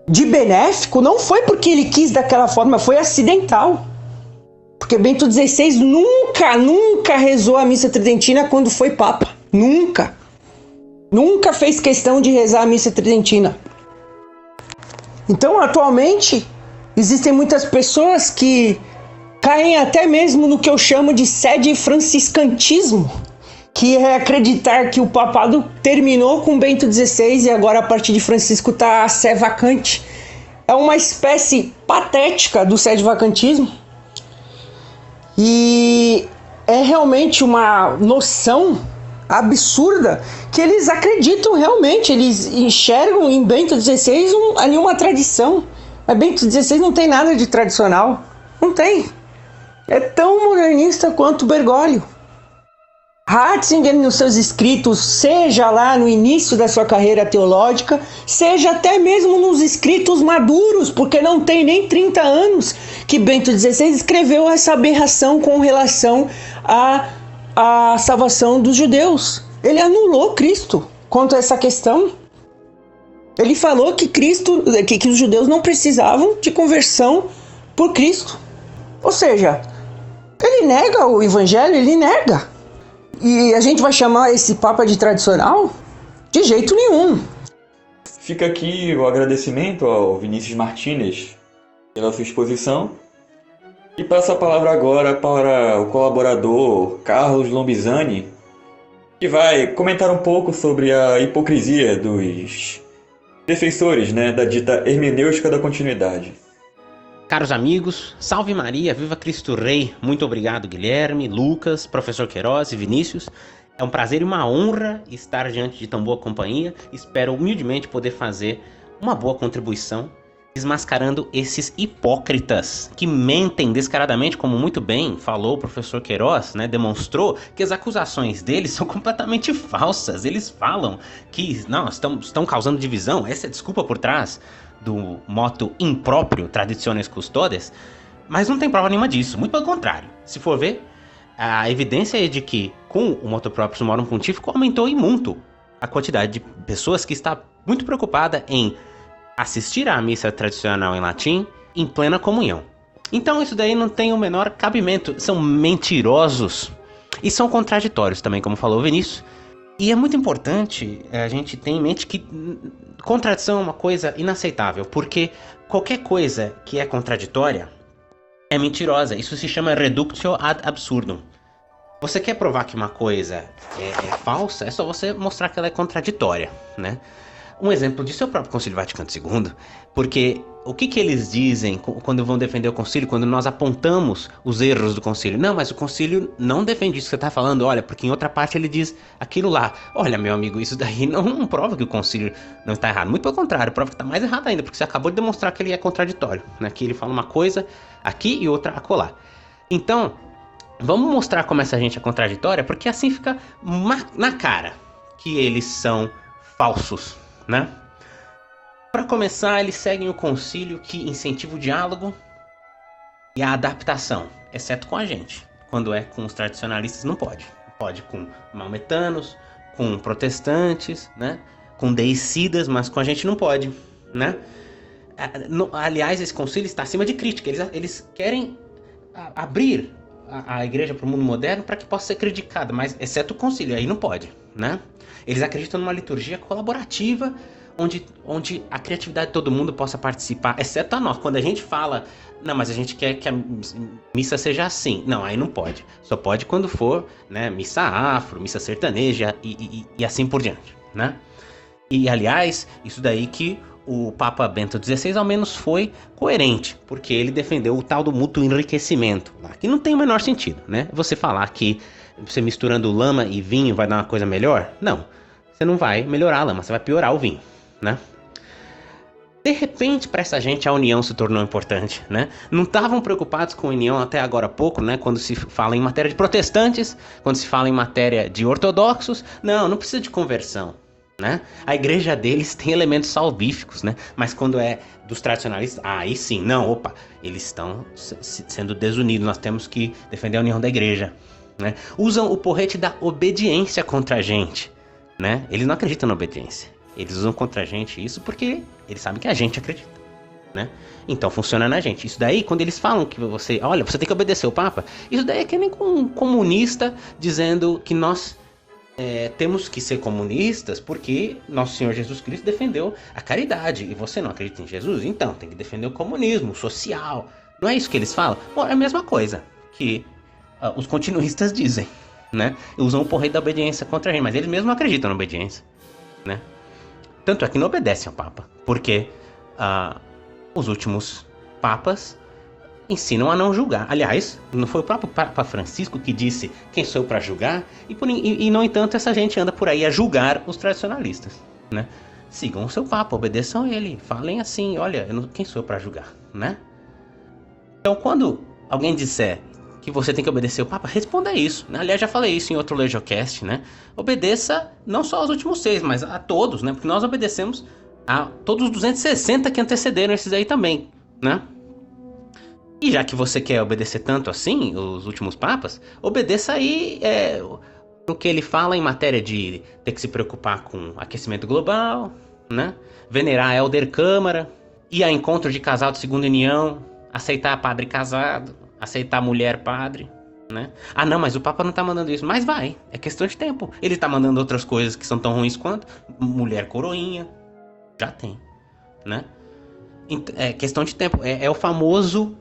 de benéfico não foi porque ele quis daquela forma, foi acidental. Porque Bento XVI nunca rezou a missa tridentina quando foi papa. Nunca fez questão de rezar a missa tridentina. Então, atualmente, existem muitas pessoas que caem até mesmo no que eu chamo de sede franciscantismo, que é acreditar que o papado terminou com Bento XVI e agora a partir de Francisco está a sé vacante. É uma espécie patética do sede vacantismo e é realmente uma noção absurda que eles acreditam realmente, eles enxergam em Bento XVI ali uma tradição, mas Bento XVI não tem nada de tradicional, não tem, é tão modernista quanto Bergoglio. Ratzinger, nos seus escritos, seja lá no início da sua carreira teológica, seja até mesmo nos escritos maduros, porque não tem nem 30 anos que Bento XVI escreveu essa aberração com relação a salvação dos judeus. Ele anulou Cristo quanto a essa questão. Ele falou que que os judeus não precisavam de conversão por Cristo. Ou seja, ele nega o evangelho, ele nega. E a gente vai chamar esse papa de tradicional? De jeito nenhum. Fica aqui o agradecimento ao Vinícius Martínez pela sua exposição. E passo a palavra agora para o colaborador Carlos Lombizani, que vai comentar um pouco sobre a hipocrisia dos defensores, da dita hermenêutica da continuidade. Caros amigos, salve Maria, viva Cristo Rei. Muito obrigado, Guilherme, Lucas, professor Queiroz e Vinícius. É um prazer e uma honra estar diante de tão boa companhia. Espero humildemente poder fazer uma boa contribuição, desmascarando esses hipócritas que mentem descaradamente, como muito bem falou o professor Queiroz, demonstrou que as acusações deles são completamente falsas. Eles falam que não, estão causando divisão, essa é a desculpa por trás do moto impróprio Traditiones Custodes, mas não tem prova nenhuma disso, muito pelo contrário. Se for ver, a evidência é de que com o motu proprio Summorum Pontifico aumentou em muito a quantidade de pessoas que está muito preocupada em assistir à missa tradicional em latim em plena comunhão. Então isso daí não tem o menor cabimento, são mentirosos e são contraditórios também, como falou o Vinícius. E é muito importante a gente ter em mente que contradição é uma coisa inaceitável, porque qualquer coisa que é contraditória é mentirosa. Isso se chama reductio ad absurdum. Você quer provar que uma coisa é falsa, é só você mostrar que ela é contraditória, Um exemplo disso é o próprio Concílio Vaticano II, porque o que eles dizem quando vão defender o concílio, quando nós apontamos os erros do concílio? Não, mas o concílio não defende isso que você está falando, olha, porque em outra parte ele diz aquilo lá. Olha, meu amigo, isso daí não prova que o concílio não está errado, muito pelo contrário, prova que está mais errado ainda, porque você acabou de demonstrar que ele é contraditório, que ele fala uma coisa aqui e outra acolá. Então, vamos mostrar como essa gente é contraditória, porque assim fica na cara que eles são falsos, Para começar, eles seguem o concílio que incentiva o diálogo e a adaptação, exceto com a gente. Quando é com os tradicionalistas não pode. Pode com maometanos, com protestantes, com deicidas, mas com a gente não pode, né? Aliás, esse concílio está acima de crítica. Eles querem abrir a igreja para o mundo moderno para que possa ser criticada, mas exceto o concílio, aí não pode, né? Eles acreditam numa liturgia colaborativa, onde a criatividade de todo mundo possa participar, exceto a nós. Quando a gente fala, não, mas a gente quer que a missa seja assim. Não, aí não pode. Só pode quando for, né, missa afro, missa sertaneja e assim por diante, né? E, aliás, isso daí que o Papa Bento XVI ao menos foi coerente, porque ele defendeu o tal do mútuo enriquecimento, que não tem o menor sentido, né? Você falar que você misturando lama e vinho vai dar uma coisa melhor? Não, você não vai melhorar a lama, você vai piorar o vinho, né? De repente, para essa gente, a união se tornou importante, né? Não estavam preocupados com a união até agora há pouco, né? Quando se fala em matéria de protestantes, quando se fala em matéria de ortodoxos, não precisa de conversão, né? A igreja deles tem elementos salvíficos, né? Mas quando é dos tradicionalistas, aí sim, não, opa, eles estão sendo desunidos, nós temos que defender a união da igreja, né? Usam o porrete da obediência contra a gente, né? Eles não acreditam na obediência. Eles usam contra a gente isso porque eles sabem que a gente acredita, né? Então funciona na gente. Isso daí, quando eles falam que você tem que obedecer o Papa, isso daí é que nem com um comunista dizendo que nós temos que ser comunistas porque nosso Senhor Jesus Cristo defendeu a caridade e você não acredita em Jesus, então tem que defender o comunismo, o social. Não é isso que eles falam? Bom, é a mesma coisa que os continuistas dizem, né? Usam o porrete da obediência contra a gente, mas eles mesmos não acreditam na obediência, né? Tanto é que não obedecem ao Papa, porque os últimos papas ensinam a não julgar. Aliás, não foi o próprio Papa Francisco que disse quem sou eu para julgar? E, no entanto, essa gente anda por aí a julgar os tradicionalistas, né? Sigam o seu Papa, obedeçam ele, falem assim, olha, quem sou eu para julgar, né? Então, quando alguém disser que você tem que obedecer o Papa, responda isso, né? Aliás, já falei isso em outro Legiocast, né? Obedeça não só aos últimos 6, mas a todos, né? Porque nós obedecemos a todos os 260 que antecederam esses aí também, né? E já que você quer obedecer tanto assim, os últimos papas, obedeça aí no que ele fala em matéria de ter que se preocupar com aquecimento global, né? Venerar a Elder Câmara, ir a encontro de casal de segunda união, aceitar padre casado, aceitar mulher padre, né? Ah, não, mas o Papa não tá mandando isso. Mas vai, é questão de tempo. Ele tá mandando outras coisas que são tão ruins quanto mulher coroinha. Já tem, né? É questão de tempo. É o famoso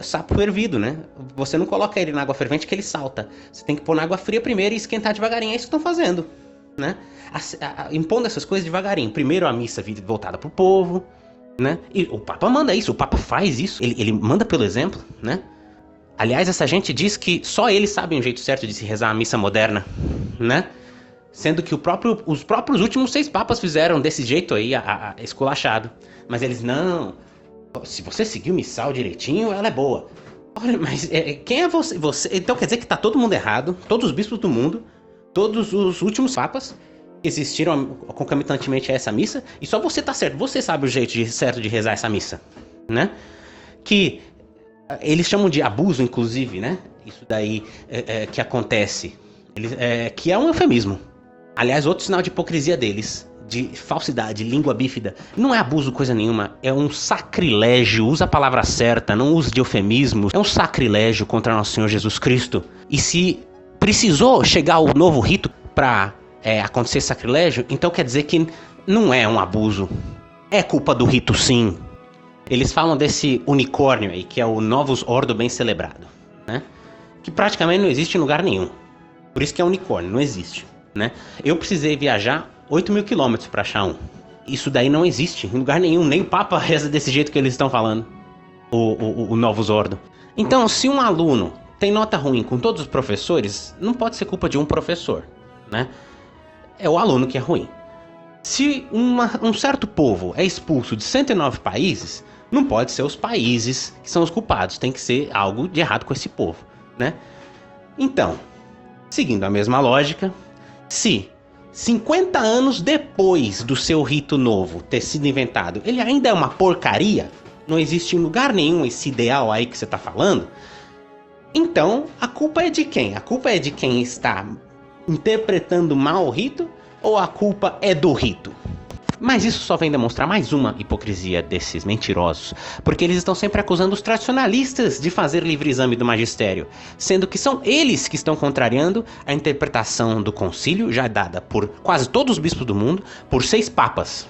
sapo fervido, né? Você não coloca ele na água fervente que ele salta. Você tem que pôr na água fria primeiro e esquentar devagarinho. É isso que estão fazendo, né? Impondo essas coisas devagarinho. Primeiro a missa voltada pro povo, né? E o Papa manda isso, o Papa faz isso. Ele manda pelo exemplo, né? Aliás, essa gente diz que só eles sabem o jeito certo de se rezar a missa moderna, né? Sendo que os próprios últimos 6 papas fizeram desse jeito aí, esculachado. Mas eles não. Se você seguir o missal direitinho, ela é boa. Olha, mas quem é você? Então quer dizer que tá todo mundo errado, todos os bispos do mundo, todos os últimos papas que existiram concomitantemente a essa missa, e só você tá certo, você sabe o jeito certo de rezar essa missa, né? Que eles chamam de abuso, inclusive, né? Isso daí que acontece, que é um eufemismo. Aliás, outro sinal de hipocrisia deles, de falsidade, língua bífida. Não é abuso coisa nenhuma, é um sacrilégio. Usa a palavra certa, não use de eufemismos. É um sacrilégio contra nosso Senhor Jesus Cristo. E se precisou chegar o novo rito para acontecer sacrilégio, então quer dizer que não é um abuso. É culpa do rito, sim. Eles falam desse unicórnio aí, que é o Novus Ordo bem celebrado, né? Que praticamente não existe em lugar nenhum. Por isso que é unicórnio, não existe, né? Eu precisei viajar 8.000 quilômetros para achar um. Isso daí não existe em lugar nenhum. Nem o Papa reza desse jeito que eles estão falando. O Novus Ordo. Então, se um aluno tem nota ruim com todos os professores, não pode ser culpa de um professor, né? É o aluno que é ruim. Se um certo povo é expulso de 109 países, não pode ser os países que são os culpados. Tem que ser algo de errado com esse povo, né? Então, seguindo a mesma lógica, se 50 anos depois do seu rito novo ter sido inventado, ele ainda é uma porcaria, não existe em lugar nenhum esse ideal aí que você está falando, então a culpa é de quem? A culpa é de quem está interpretando mal o rito ou a culpa é do rito? Mas isso só vem demonstrar mais uma hipocrisia desses mentirosos, porque eles estão sempre acusando os tradicionalistas de fazer livre exame do magistério, sendo que são eles que estão contrariando a interpretação do concílio já dada por quase todos os bispos do mundo, por 6 papas.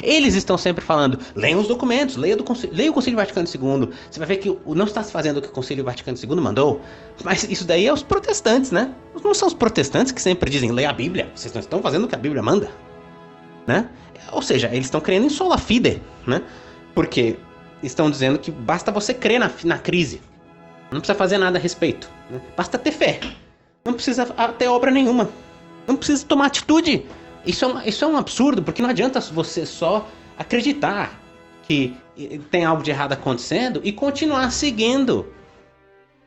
Eles estão sempre falando, leiam os documentos, leia o Concílio Vaticano II, você vai ver que não está se fazendo o que o Concílio Vaticano II mandou, mas isso daí é os protestantes, né? Não são os protestantes que sempre dizem, leia a Bíblia, vocês não estão fazendo o que a Bíblia manda, né? Ou seja, eles estão crendo em sola fide, né? Porque estão dizendo que basta você crer na crise, não precisa fazer nada a respeito, né? Basta ter fé, não precisa ter obra nenhuma, não precisa tomar atitude. Isso é um absurdo, porque não adianta você só acreditar que tem algo de errado acontecendo e continuar seguindo.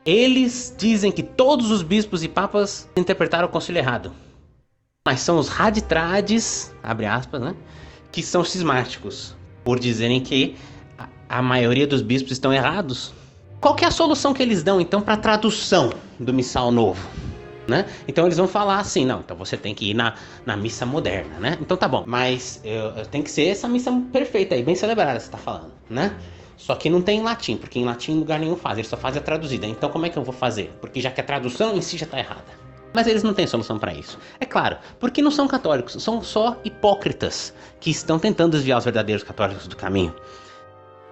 Eles dizem que todos os bispos e papas interpretaram o concílio errado. Mas são os raditrades, abre aspas, né, que são cismáticos, por dizerem que a maioria dos bispos estão errados. Qual que é a solução que eles dão, então, para a tradução do missal novo? Né? Então eles vão falar assim, não, então você tem que ir na missa moderna, né? Então tá bom, mas tem que ser essa missa perfeita aí, bem celebrada, você tá falando, né? Só que não tem em latim, porque em latim lugar nenhum faz, eles só fazem a traduzida. Então como é que eu vou fazer? Porque já que a tradução em si já tá errada. Mas eles não têm solução para isso. É claro, porque não são católicos, são só hipócritas que estão tentando desviar os verdadeiros católicos do caminho.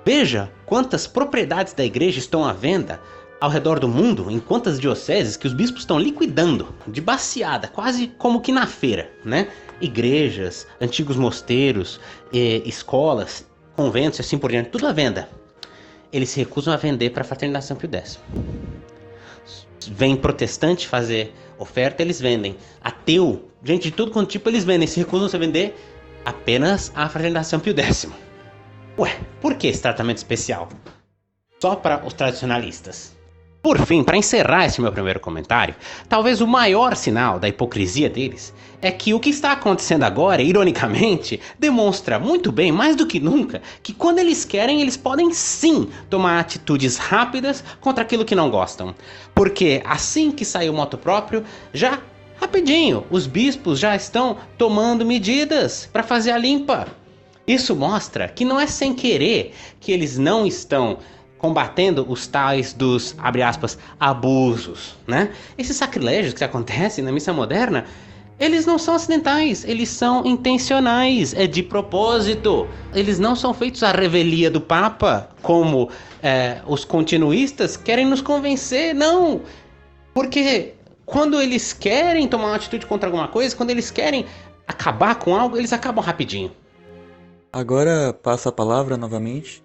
Veja quantas propriedades da igreja estão à venda ao redor do mundo, em quantas dioceses que os bispos estão liquidando de baseada, quase como que na feira, né? Igrejas, antigos mosteiros, escolas, conventos e assim por diante, tudo à venda. Eles se recusam a vender para a Fraternidade São Pio X. Vem protestante fazer oferta, eles vendem. Ateu, gente de tudo quanto tipo, eles vendem. Se recusam a vender apenas a Fraternidade São Pio X. Ué, por que esse tratamento especial? Só para os tradicionalistas. Por fim, para encerrar esse meu primeiro comentário, talvez o maior sinal da hipocrisia deles é que o que está acontecendo agora, ironicamente, demonstra muito bem, mais do que nunca, que quando eles querem, eles podem sim tomar atitudes rápidas contra aquilo que não gostam. Porque assim que saiu o moto próprio, já rapidinho, os bispos já estão tomando medidas para fazer a limpa. Isso mostra que não é sem querer que eles não estão combatendo os tais dos, abre aspas, abusos, né? Esses sacrilégios que acontecem na missa moderna, eles não são acidentais, eles são intencionais, é de propósito. Eles não são feitos à revelia do Papa, como os continuistas querem nos convencer, não. Porque quando eles querem tomar uma atitude contra alguma coisa, quando eles querem acabar com algo, eles acabam rapidinho. Agora passo a palavra novamente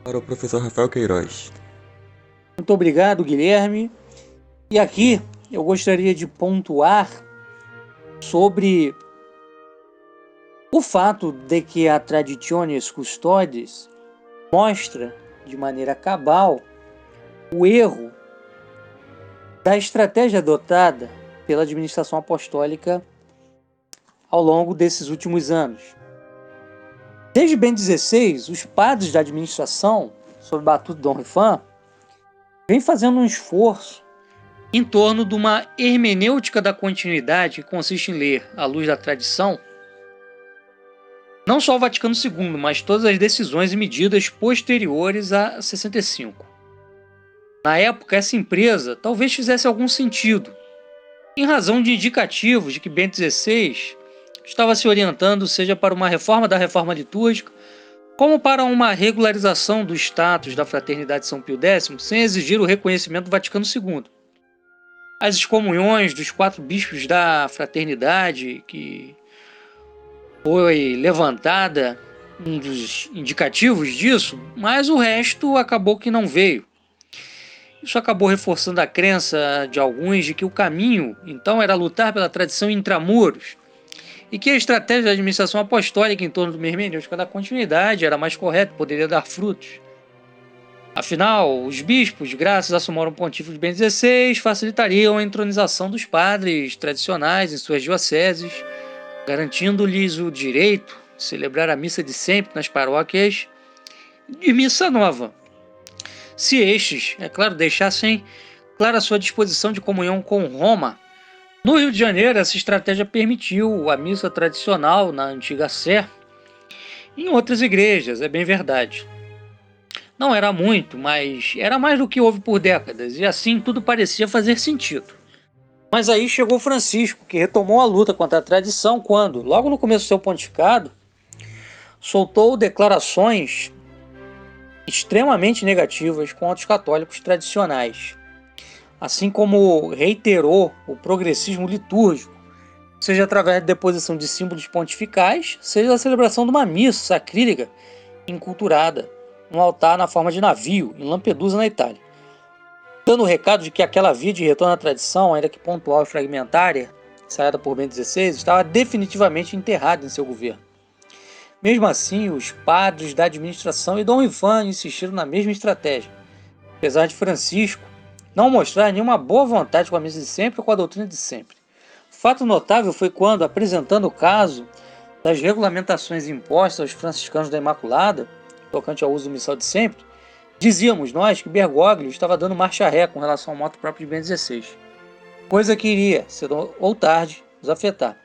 para o professor Rafael Queiroz. Muito obrigado, Guilherme. E aqui eu gostaria de pontuar sobre o fato de que a Traditionis Custodes mostra de maneira cabal o erro da estratégia adotada pela administração apostólica ao longo desses últimos anos. Desde Bento XVI, os padres da administração, sob o batuto de Dom Rifan, vêm fazendo um esforço em torno de uma hermenêutica da continuidade que consiste em ler, à luz da tradição, não só o Vaticano II, mas todas as decisões e medidas posteriores a 65. Na época, essa empresa talvez fizesse algum sentido, em razão de indicativos de que Bento XVI estava se orientando seja para uma reforma da reforma litúrgica, como para uma regularização do status da Fraternidade São Pio X, sem exigir o reconhecimento do Vaticano II. As excomunhões dos 4 bispos da Fraternidade, que foi levantada um dos indicativos disso, mas o resto acabou que não veio. Isso acabou reforçando a crença de alguns de que o caminho, então, era lutar pela tradição intramuros, e que a estratégia da administração apostólica em torno do hermenêutica da continuidade era mais correta e poderia dar frutos. Afinal, os bispos, graças à Sumorum Pontífice de Bento XVI, facilitariam a entronização dos padres tradicionais em suas dioceses, garantindo-lhes o direito de celebrar a missa de sempre nas paróquias de missa nova, se estes, é claro, deixassem clara a sua disposição de comunhão com Roma No Rio de Janeiro, essa estratégia permitiu a missa tradicional na antiga Sé. Em outras igrejas, é bem verdade. Não era muito, mas era mais do que houve por décadas, e assim tudo parecia fazer sentido. Mas aí chegou Francisco, que retomou a luta contra a tradição quando, logo no começo do seu pontificado, soltou declarações extremamente negativas contra os católicos tradicionais, assim como reiterou o progressismo litúrgico, seja através da deposição de símbolos pontificais, seja da celebração de uma missa sacrílega enculturada no altar na forma de navio, em Lampedusa, na Itália, dando o recado de que aquela via de retorno à tradição, ainda que pontual e fragmentária, ensaiada por Bento XVI, estava definitivamente enterrada em seu governo. Mesmo assim, os padres da administração e Dom Ivan insistiram na mesma estratégia, apesar de Francisco não mostrar nenhuma boa vontade com a missa de sempre ou com a doutrina de sempre. Fato notável foi quando, apresentando o caso das regulamentações impostas aos franciscanos da Imaculada, tocante ao uso do missal de sempre, dizíamos nós que Bergoglio estava dando marcha ré com relação ao moto próprio de Bento XVI, coisa que iria, cedo ou tarde, nos afetar.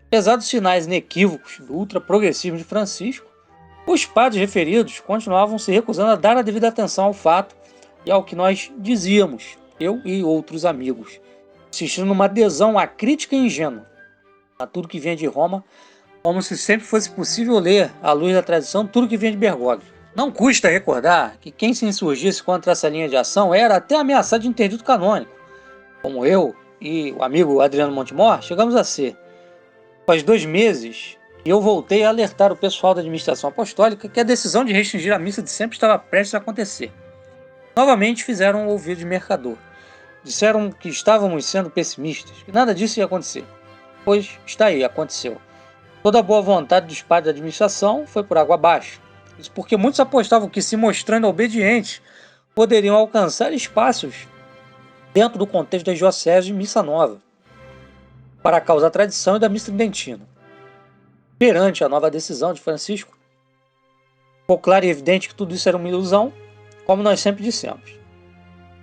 Apesar dos sinais inequívocos do ultraprogressismo de Francisco, os padres referidos continuavam se recusando a dar a devida atenção ao fato e ao que nós dizíamos, eu e outros amigos, insistindo numa adesão à crítica ingênua a tudo que vinha de Roma, como se sempre fosse possível ler, à luz da tradição, tudo que vinha de Bergoglio. Não custa recordar que quem se insurgisse contra essa linha de ação era até ameaçado de interdito canônico, como eu e o amigo Adriano Montemor chegamos a ser. Após 2 meses, eu voltei a alertar o pessoal da administração apostólica que a decisão de restringir a missa de sempre estava prestes a acontecer. Novamente fizeram o ouvido de mercador. Disseram que estávamos sendo pessimistas, que nada disso ia acontecer. Pois está aí, aconteceu. Toda a boa vontade dos padres da administração foi por água abaixo. Isso porque muitos apostavam que, se mostrando obedientes, poderiam alcançar espaços dentro do contexto da diocese de missa nova, para a causa da tradição e da missa tridentina. Perante a nova decisão de Francisco, ficou claro e evidente que tudo isso era uma ilusão, como nós sempre dissemos.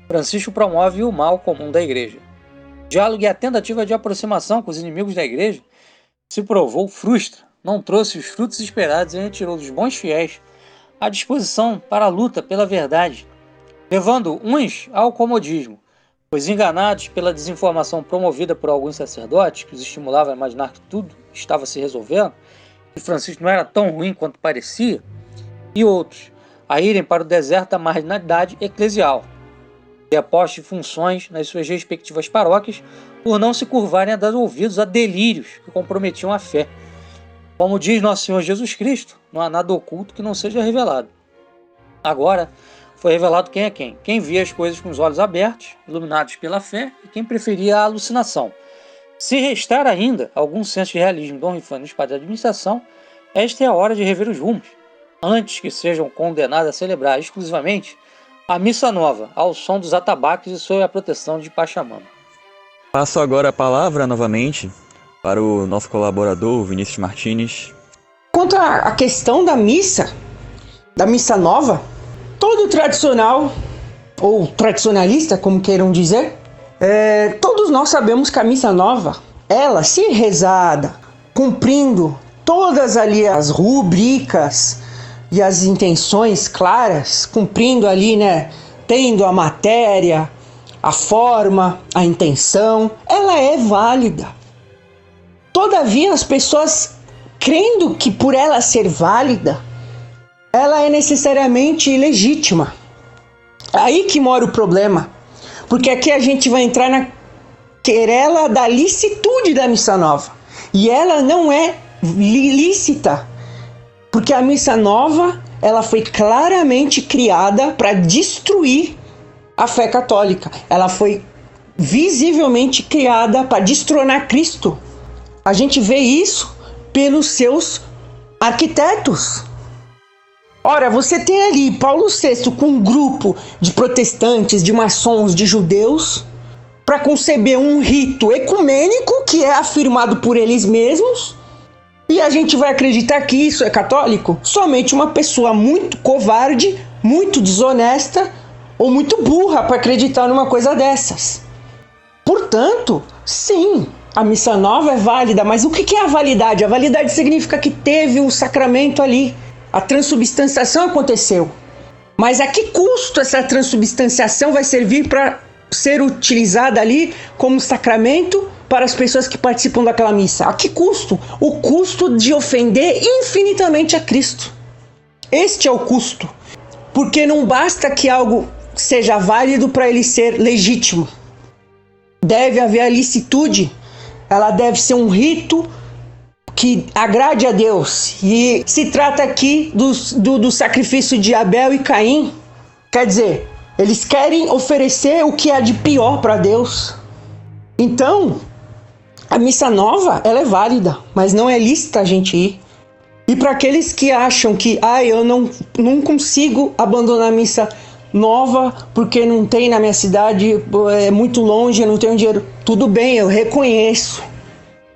Francisco promove o mal comum da Igreja. O diálogo e a tentativa de aproximação com os inimigos da Igreja se provou frustra, não trouxe os frutos esperados e retirou dos bons fiéis a disposição para a luta pela verdade, levando uns ao comodismo, pois enganados pela desinformação promovida por alguns sacerdotes, que os estimulavam a imaginar que tudo estava se resolvendo, que Francisco não era tão ruim quanto parecia, e outros a irem para o deserto da marginalidade eclesial, depostos de funções nas suas respectivas paróquias por não se curvarem a dar ouvidos a delírios que comprometiam a fé. Como diz Nosso Senhor Jesus Cristo, não há nada oculto que não seja revelado. Agora foi revelado quem é quem. Quem via as coisas com os olhos abertos, iluminados pela fé, e quem preferia a alucinação. Se restar ainda algum senso de realismo Dom Rifano nos padres da administração, esta é a hora de rever os rumos, antes que sejam condenados a celebrar exclusivamente a missa nova, ao som dos atabaques e sob a proteção de Pachamama. Passo agora a palavra novamente para o nosso colaborador, Vinícius Martins. Quanto à questão da missa nova, todo tradicional, ou tradicionalista, como queiram dizer, todos nós sabemos que a missa nova, ela, se rezada, cumprindo todas ali as rubricas e as intenções claras, cumprindo ali, né, tendo a matéria, a forma, a intenção, ela é válida. Todavia, as pessoas, crendo que por ela ser válida, ela é necessariamente ilegítima. Aí que mora o problema, porque aqui a gente vai entrar na querela da licitude da missa nova, e ela não é lícita, porque a missa nova, ela foi claramente criada para destruir a fé católica. Ela foi visivelmente criada para destronar Cristo. A gente vê isso pelos seus arquitetos. Ora, você tem ali Paulo VI com um grupo de protestantes, de maçons, de judeus, para conceber um rito ecumênico que é afirmado por eles mesmos. E a gente vai acreditar que isso é católico? Somente uma pessoa muito covarde, muito desonesta ou muito burra para acreditar numa coisa dessas. Portanto, sim, a missa nova é válida, mas o que é a validade? A validade significa que teve um sacramento ali, a transubstanciação aconteceu. Mas a que custo essa transubstanciação vai servir para ser utilizada ali como sacramento para as pessoas que participam daquela missa? A que custo? O custo de ofender infinitamente a Cristo. Este é o custo. Porque não basta que algo seja válido para ele ser legítimo. Deve haver a licitude. Ela deve ser um rito que agrade a Deus. E se trata aqui do sacrifício de Abel e Caim. Quer dizer, eles querem oferecer o que há de pior para Deus. Então, a missa nova, ela é válida, mas não é lícita a gente ir. E para aqueles que acham que eu não consigo abandonar a missa nova porque não tem na minha cidade, é muito longe, eu não tenho dinheiro. Tudo bem, eu reconheço.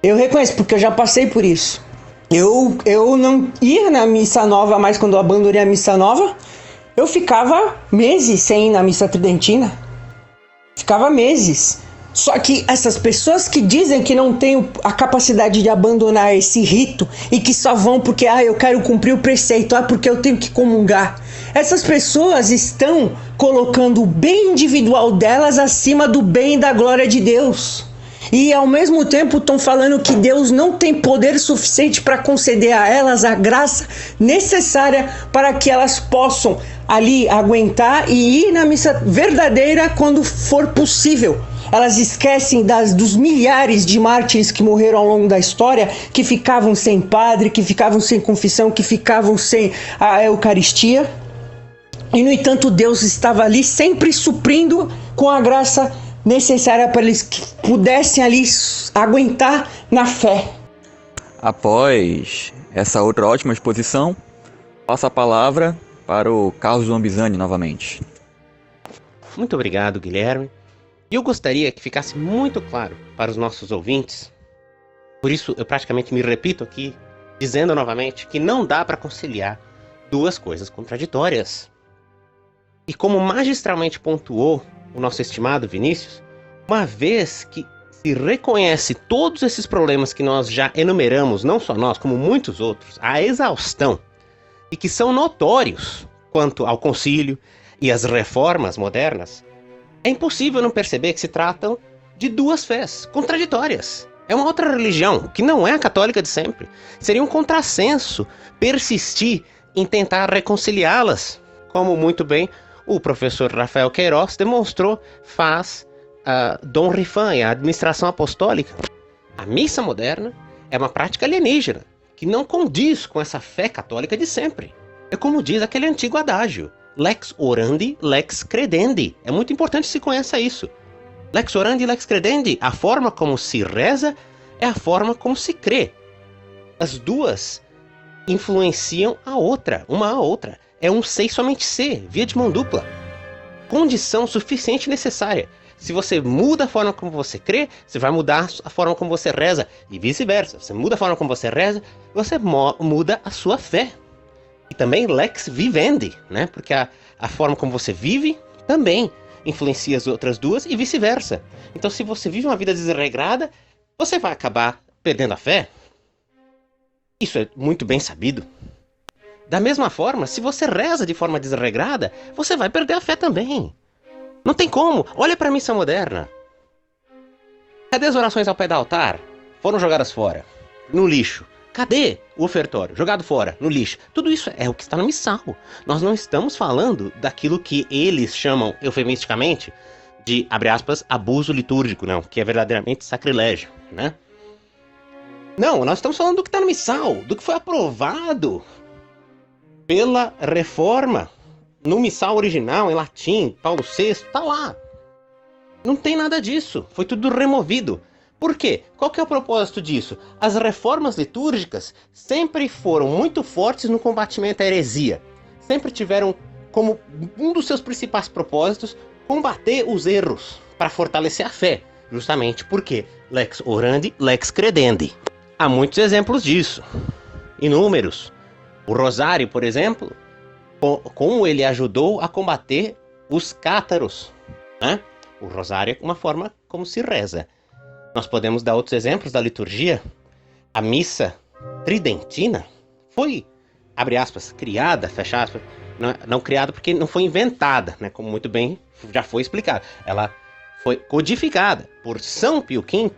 Eu reconheço, porque eu já passei por isso. Eu não ia na missa nova, mas quando eu abandonei a missa nova, eu ficava meses sem ir na missa tridentina. Ficava meses. Só que essas pessoas que dizem que não têm a capacidade de abandonar esse rito e que só vão porque eu quero cumprir o preceito, porque eu tenho que comungar. Essas pessoas estão colocando o bem individual delas acima do bem e da glória de Deus. E ao mesmo tempo estão falando que Deus não tem poder suficiente para conceder a elas a graça necessária para que elas possam ali aguentar e ir na missa verdadeira quando for possível. Elas esquecem dos milhares de mártires que morreram ao longo da história, que ficavam sem padre, que ficavam sem confissão, que ficavam sem a Eucaristia. E no entanto Deus estava ali sempre suprindo com a graça necessária para eles que pudessem ali aguentar na fé. Após essa outra ótima exposição, passo a palavra para o Carlos Lombizani novamente. Muito obrigado, Guilherme. E eu gostaria que ficasse muito claro para os nossos ouvintes, por isso eu praticamente me repito aqui, dizendo novamente que não dá para conciliar duas coisas contraditórias. E como magistralmente pontuou o nosso estimado Vinícius, uma vez que se reconhece todos esses problemas que nós já enumeramos, não só nós, como muitos outros, à exaustão, e que são notórios quanto ao concílio e às reformas modernas, é impossível não perceber que se tratam de duas fés contraditórias. É uma outra religião, que não é a católica de sempre. Seria um contrassenso persistir em tentar reconciliá-las, como muito bem o professor Rafael Queiroz demonstrou faz Dom Rifan e a administração apostólica. A missa moderna é uma prática alienígena, que não condiz com essa fé católica de sempre. É como diz aquele antigo adágio, lex orandi, lex credendi. É muito importante que se conheça isso. Lex orandi, lex credendi. A forma como se reza é a forma como se crê. As duas influenciam a outra, uma a outra. É um ser e somente ser, via de mão dupla. Condição suficiente e necessária. Se você muda a forma como você crê, você vai mudar a forma como você reza. E vice-versa. Você muda a forma como você reza, você muda a sua fé. E também lex vivendi, né? Porque a forma como você vive também influencia as outras duas e vice-versa. Então se você vive uma vida desregrada, você vai acabar perdendo a fé. Isso é muito bem sabido. Da mesma forma, se você reza de forma desregrada, você vai perder a fé também. Não tem como. Olha para a missa moderna. Cadê as orações ao pé do altar? Foram jogadas fora. No lixo. Cadê o ofertório? Jogado fora, no lixo. Tudo isso é o que está no missal. Nós não estamos falando daquilo que eles chamam, eufemisticamente, de, abre aspas, abuso litúrgico, não, que é verdadeiramente sacrilégio, né? Não, nós estamos falando do que está no missal, do que foi aprovado pela reforma, no missal original, em latim, Paulo VI, está lá. Não tem nada disso, foi tudo removido. Por quê? Qual que é o propósito disso? As reformas litúrgicas sempre foram muito fortes no combatimento à heresia. Sempre tiveram como um dos seus principais propósitos combater os erros para fortalecer a fé. Justamente porque lex orandi, lex credendi. Há muitos exemplos disso. Inúmeros. O rosário, por exemplo, como ele ajudou a combater os cátaros, né? O rosário é uma forma como se reza. Nós podemos dar outros exemplos da liturgia. A missa tridentina foi, abre aspas, criada, fecha aspas, não criada porque não foi inventada, né, como muito bem já foi explicado. Ela foi codificada por São Pio V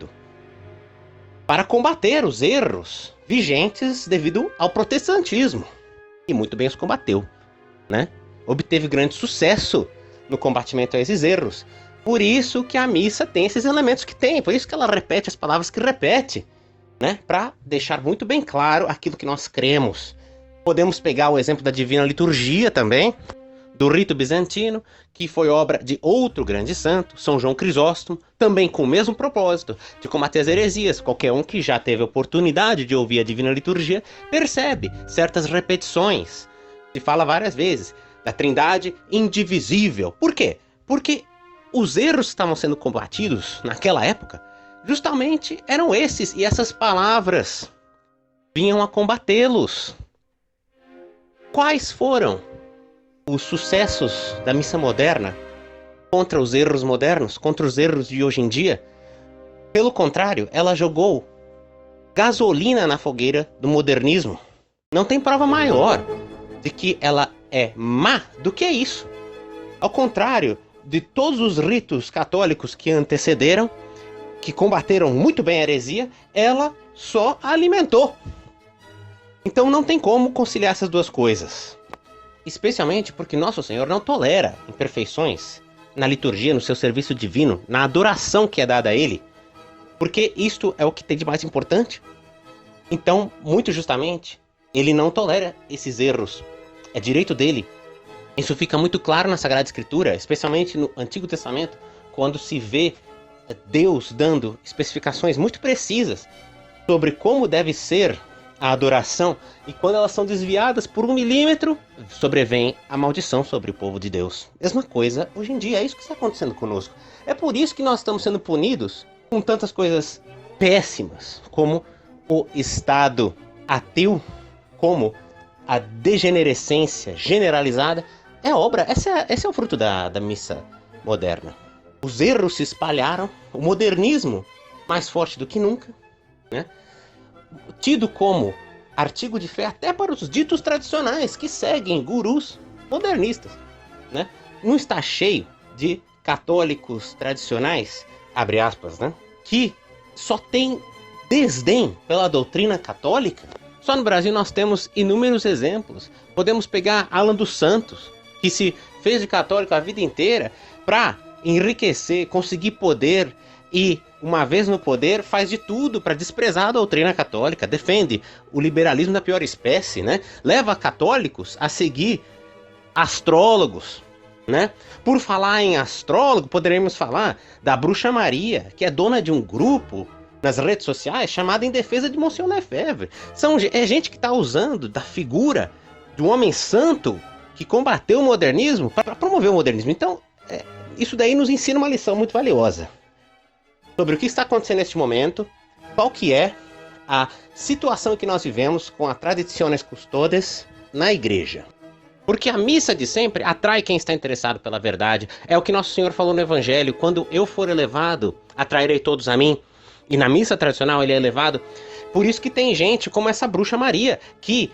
para combater os erros vigentes devido ao protestantismo. E muito bem os combateu, né? Obteve grande sucesso no combatimento a esses erros. Por isso que a missa tem esses elementos que tem, por isso que ela repete as palavras que repete, né? Para deixar muito bem claro aquilo que nós cremos. Podemos pegar o exemplo da Divina Liturgia também, do rito bizantino, que foi obra de outro grande santo, São João Crisóstomo, também com o mesmo propósito, de combater as heresias. Qualquer um que já teve a oportunidade de ouvir a Divina Liturgia percebe certas repetições. Se fala várias vezes da Trindade indivisível. Por quê? Porque os erros que estavam sendo combatidos naquela época, justamente eram esses, e essas palavras vinham a combatê-los. Quais foram os sucessos da missa moderna contra os erros modernos, contra os erros de hoje em dia? Pelo contrário, ela jogou gasolina na fogueira do modernismo. Não tem prova maior de que ela é má do que isso. Ao contrário de todos os ritos católicos que antecederam, que combateram muito bem a heresia, ela só alimentou. Então não tem como conciliar essas duas coisas. Especialmente porque Nosso Senhor não tolera imperfeições na liturgia, no seu serviço divino, na adoração que é dada a Ele. Porque isto é o que tem de mais importante. Então, muito justamente, Ele não tolera esses erros. É direito dele. Isso fica muito claro na Sagrada Escritura, especialmente no Antigo Testamento, quando se vê Deus dando especificações muito precisas sobre como deve ser a adoração, e quando elas são desviadas por 1 milímetro, sobrevém a maldição sobre o povo de Deus. Mesma coisa hoje em dia, é isso que está acontecendo conosco. É por isso que nós estamos sendo punidos com tantas coisas péssimas, como o estado ateu, como a degenerescência generalizada. Esse é o fruto da missa moderna. Os erros se espalharam, o modernismo mais forte do que nunca, né? Tido como artigo de fé até para os ditos tradicionais que seguem gurus modernistas, né? Não está cheio de católicos tradicionais, abre aspas, né? Que só tem desdém pela doutrina católica. Só no Brasil nós temos inúmeros exemplos. Podemos pegar Alan dos Santos, que se fez de católico a vida inteira para enriquecer, conseguir poder, e uma vez no poder faz de tudo para desprezar a doutrina católica, defende o liberalismo da pior espécie, né? Leva católicos a seguir astrólogos, né? Por falar em astrólogo, poderemos falar da Bruxa Maria, que é dona de um grupo nas redes sociais chamado Em Defesa de Monsieur Lefebvre. É gente que está usando da figura de um homem santo que combateu o modernismo para promover o modernismo. Então, isso daí nos ensina uma lição muito valiosa sobre o que está acontecendo neste momento, qual que é a situação que nós vivemos com a Traditiones Custodes na igreja. Porque a missa de sempre atrai quem está interessado pela verdade. É o que Nosso Senhor falou no Evangelho: quando eu for elevado, atrairei todos a mim. E na missa tradicional ele é elevado. Por isso que tem gente como essa Bruxa Maria, que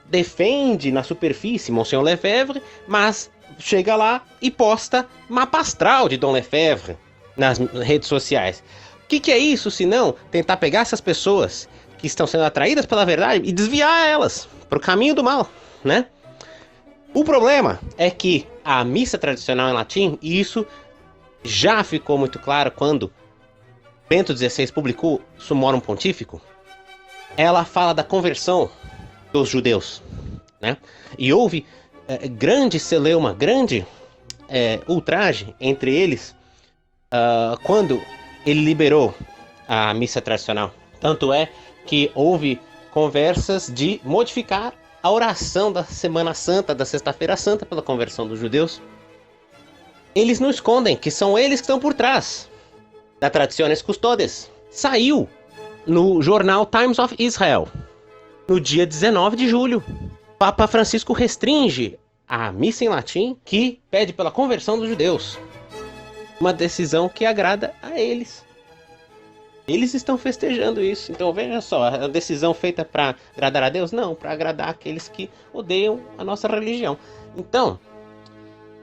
defende na superfície Monsieur Lefebvre, mas chega lá e posta mapa astral de Dom Lefebvre nas redes sociais. O que é isso, se não tentar pegar essas pessoas que estão sendo atraídas pela verdade e desviar elas para o caminho do mal, né? O problema é que a missa tradicional em latim, e isso já ficou muito claro quando Bento XVI publicou Summorum Pontificum, ela fala da conversão dos judeus, né? E houve grande celeuma, grande ultraje entre eles quando ele liberou a missa tradicional. Tanto é que houve conversas de modificar a oração da Semana Santa, da Sexta-feira Santa, pela conversão dos judeus. Eles não escondem que são eles que estão por trás da Traditiones Custodes. Saiu no jornal Times of Israel no dia 19 de julho. Papa Francisco restringe a missa em latim, que pede pela conversão dos judeus. Uma decisão que agrada a eles. Eles estão festejando isso. Então veja só, a decisão feita para agradar a Deus? Não, para agradar aqueles que odeiam a nossa religião. Então,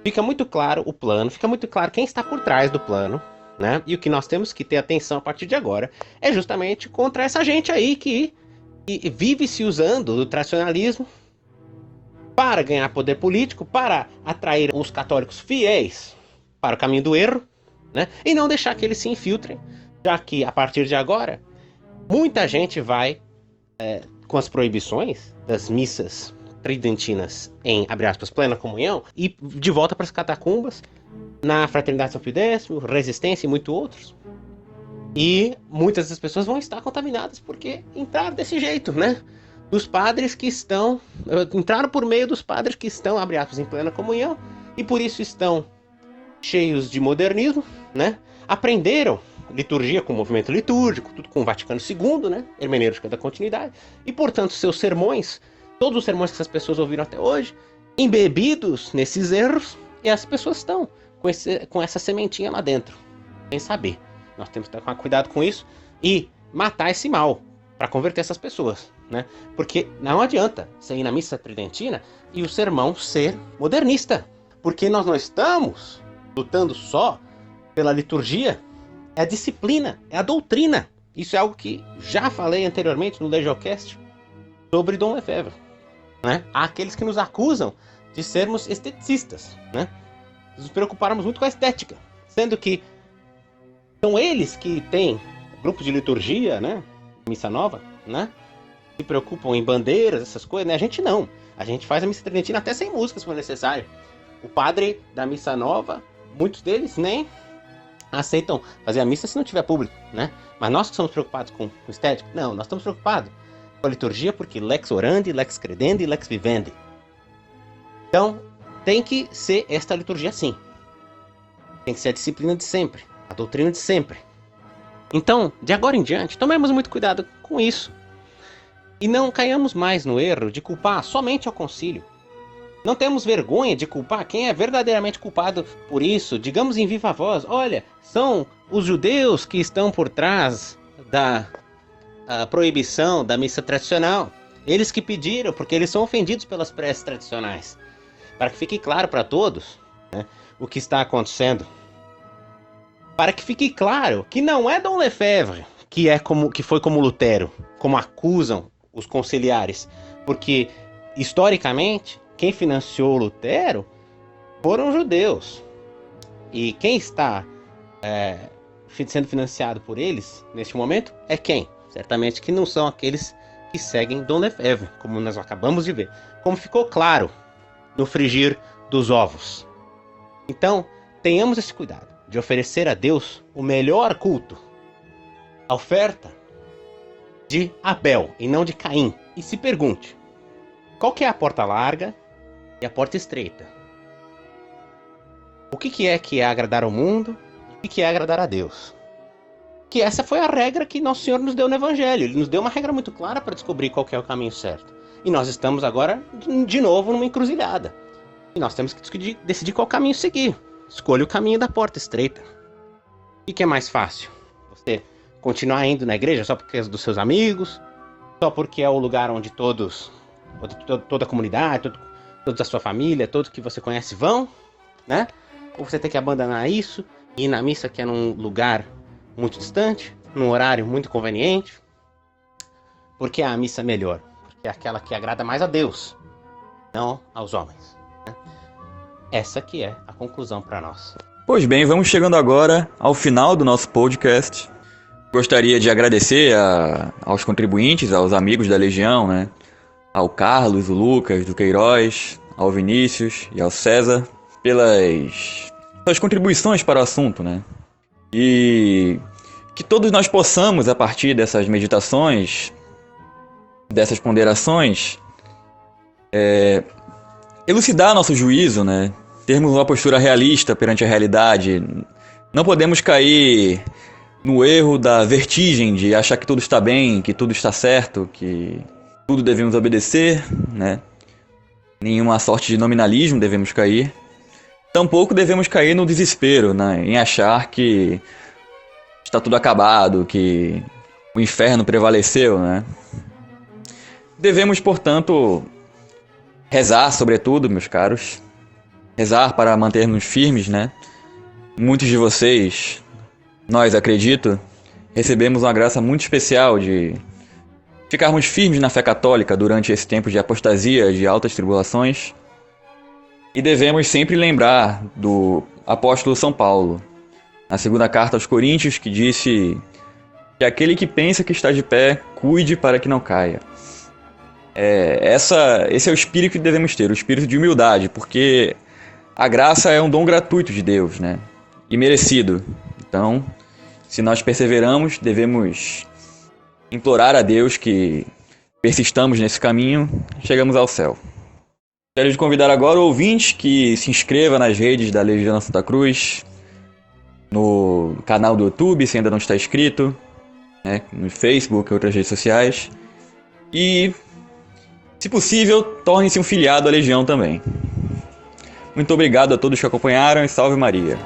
fica muito claro o plano, fica muito claro quem está por trás do plano, né? E o que nós temos que ter atenção a partir de agora é justamente contra essa gente aí que vive se usando do tradicionalismo para ganhar poder político, para atrair os católicos fiéis para o caminho do erro, né? E não deixar que eles se infiltrem, já que a partir de agora muita gente vai com as proibições das missas tridentinas em, abre aspas, plena comunhão, e de volta para as catacumbas, na Fraternidade São Pio X, Resistência e muitos outros. E muitas das pessoas vão estar contaminadas porque entraram desse jeito, né? Dos padres que entraram por meio dos padres que estão, abre aspas, em plena comunhão, e por isso estão cheios de modernismo, né? Aprenderam liturgia com o movimento litúrgico, tudo com o Vaticano II, né? Hermenêutica da continuidade, e portanto seus sermões, todos os sermões que essas pessoas ouviram até hoje, embebidos nesses erros, e as pessoas estão com essa sementinha lá dentro, sem saber. Nós temos que tomar cuidado com isso e matar esse mal para converter essas pessoas, né? Porque não adianta você ir na missa tridentina e o sermão ser modernista, porque nós não estamos lutando só pela liturgia, é a disciplina, é a doutrina. Isso é algo que já falei anteriormente no Legiocast sobre Dom Lefebvre, né? Há aqueles que nos acusam de sermos esteticistas, né? Nos preocuparmos muito com a estética, sendo que são eles que têm grupo de liturgia, né? Missa nova, né? Se preocupam em bandeiras, essas coisas, né? A gente não. A gente faz a missa tridentina até sem música, se for necessário. O padre da missa nova, muitos deles nem aceitam fazer a missa se não tiver público, né? Mas nós que somos preocupados com estética, não, nós estamos preocupados com a liturgia porque lex orandi, lex credendi, lex vivendi. Então, tem que ser esta liturgia sim. Tem que ser a disciplina de sempre, a doutrina de sempre. Então, de agora em diante, tomemos muito cuidado com isso. E não caiamos mais no erro de culpar somente ao concílio. Não temos vergonha de culpar quem é verdadeiramente culpado por isso. Digamos em viva voz, olha, são os judeus que estão por trás da proibição da missa tradicional. Eles que pediram, porque eles são ofendidos pelas preces tradicionais. Para que fique claro para todos, né, o que está acontecendo. Para que fique claro que não é Dom Lefebvre que foi como Lutero, como acusam os conciliares. Porque, historicamente, quem financiou Lutero foram judeus. E quem está sendo financiado por eles, neste momento, é quem? Certamente que não são aqueles que seguem Dom Lefebvre, como nós acabamos de ver. Como ficou claro no frigir dos ovos. Então, tenhamos esse cuidado de oferecer a Deus o melhor culto. A oferta de Abel e não de Caim. E se pergunte, qual que é a porta larga e a porta estreita? O que é agradar ao mundo e o que é agradar a Deus? Que essa foi a regra que Nosso Senhor nos deu no Evangelho. Ele nos deu uma regra muito clara para descobrir qual que é o caminho certo. E nós estamos agora, de novo, numa encruzilhada. E nós temos que decidir qual caminho seguir. Escolha o caminho da porta estreita. O que é mais fácil? Você continuar indo na igreja só porque é dos seus amigos? Só porque é o lugar onde toda a comunidade, toda a sua família, todos que você conhece vão? Né? Ou você tem que abandonar isso e ir na missa que é num lugar muito distante, num horário muito conveniente? Porque é a missa melhor. Porque é aquela que agrada mais a Deus, não aos homens. Né? Essa que é a conclusão para nós. Pois bem, vamos chegando agora ao final do nosso podcast. Gostaria de agradecer aos contribuintes, aos amigos da Legião, né? Ao Carlos, o Lucas, do Queiroz, ao Vinícius e ao César, pelas suas contribuições para o assunto, né? E que todos nós possamos, a partir dessas meditações, dessas ponderações, elucidar nosso juízo, né? Termos uma postura realista perante a realidade. Não podemos cair no erro da vertigem de achar que tudo está bem, que tudo está certo, que tudo devemos obedecer, né? Nenhuma sorte de nominalismo devemos cair. Tampouco devemos cair no desespero, né? Em achar que está tudo acabado, que o inferno prevaleceu, né? Devemos, portanto, rezar, sobretudo, meus caros. Rezar para mantermos firmes, né? Muitos de vocês, nós acredito, recebemos uma graça muito especial de ficarmos firmes na fé católica durante esse tempo de apostasia, de altas tribulações. E devemos sempre lembrar do apóstolo São Paulo, na segunda carta aos Coríntios, que disse que aquele que pensa que está de pé, cuide para que não caia. Esse é o espírito que devemos ter, o espírito de humildade, porque a graça é um dom gratuito de Deus, né? E merecido. Então, se nós perseveramos, devemos implorar a Deus que persistamos nesse caminho e chegamos ao céu. Quero te convidar agora o ouvinte que se inscreva nas redes da Legião da Santa Cruz, no canal do YouTube, se ainda não está inscrito, né, no Facebook e outras redes sociais. E, se possível, torne-se um filiado à Legião também. Muito obrigado a todos que acompanharam e salve Maria!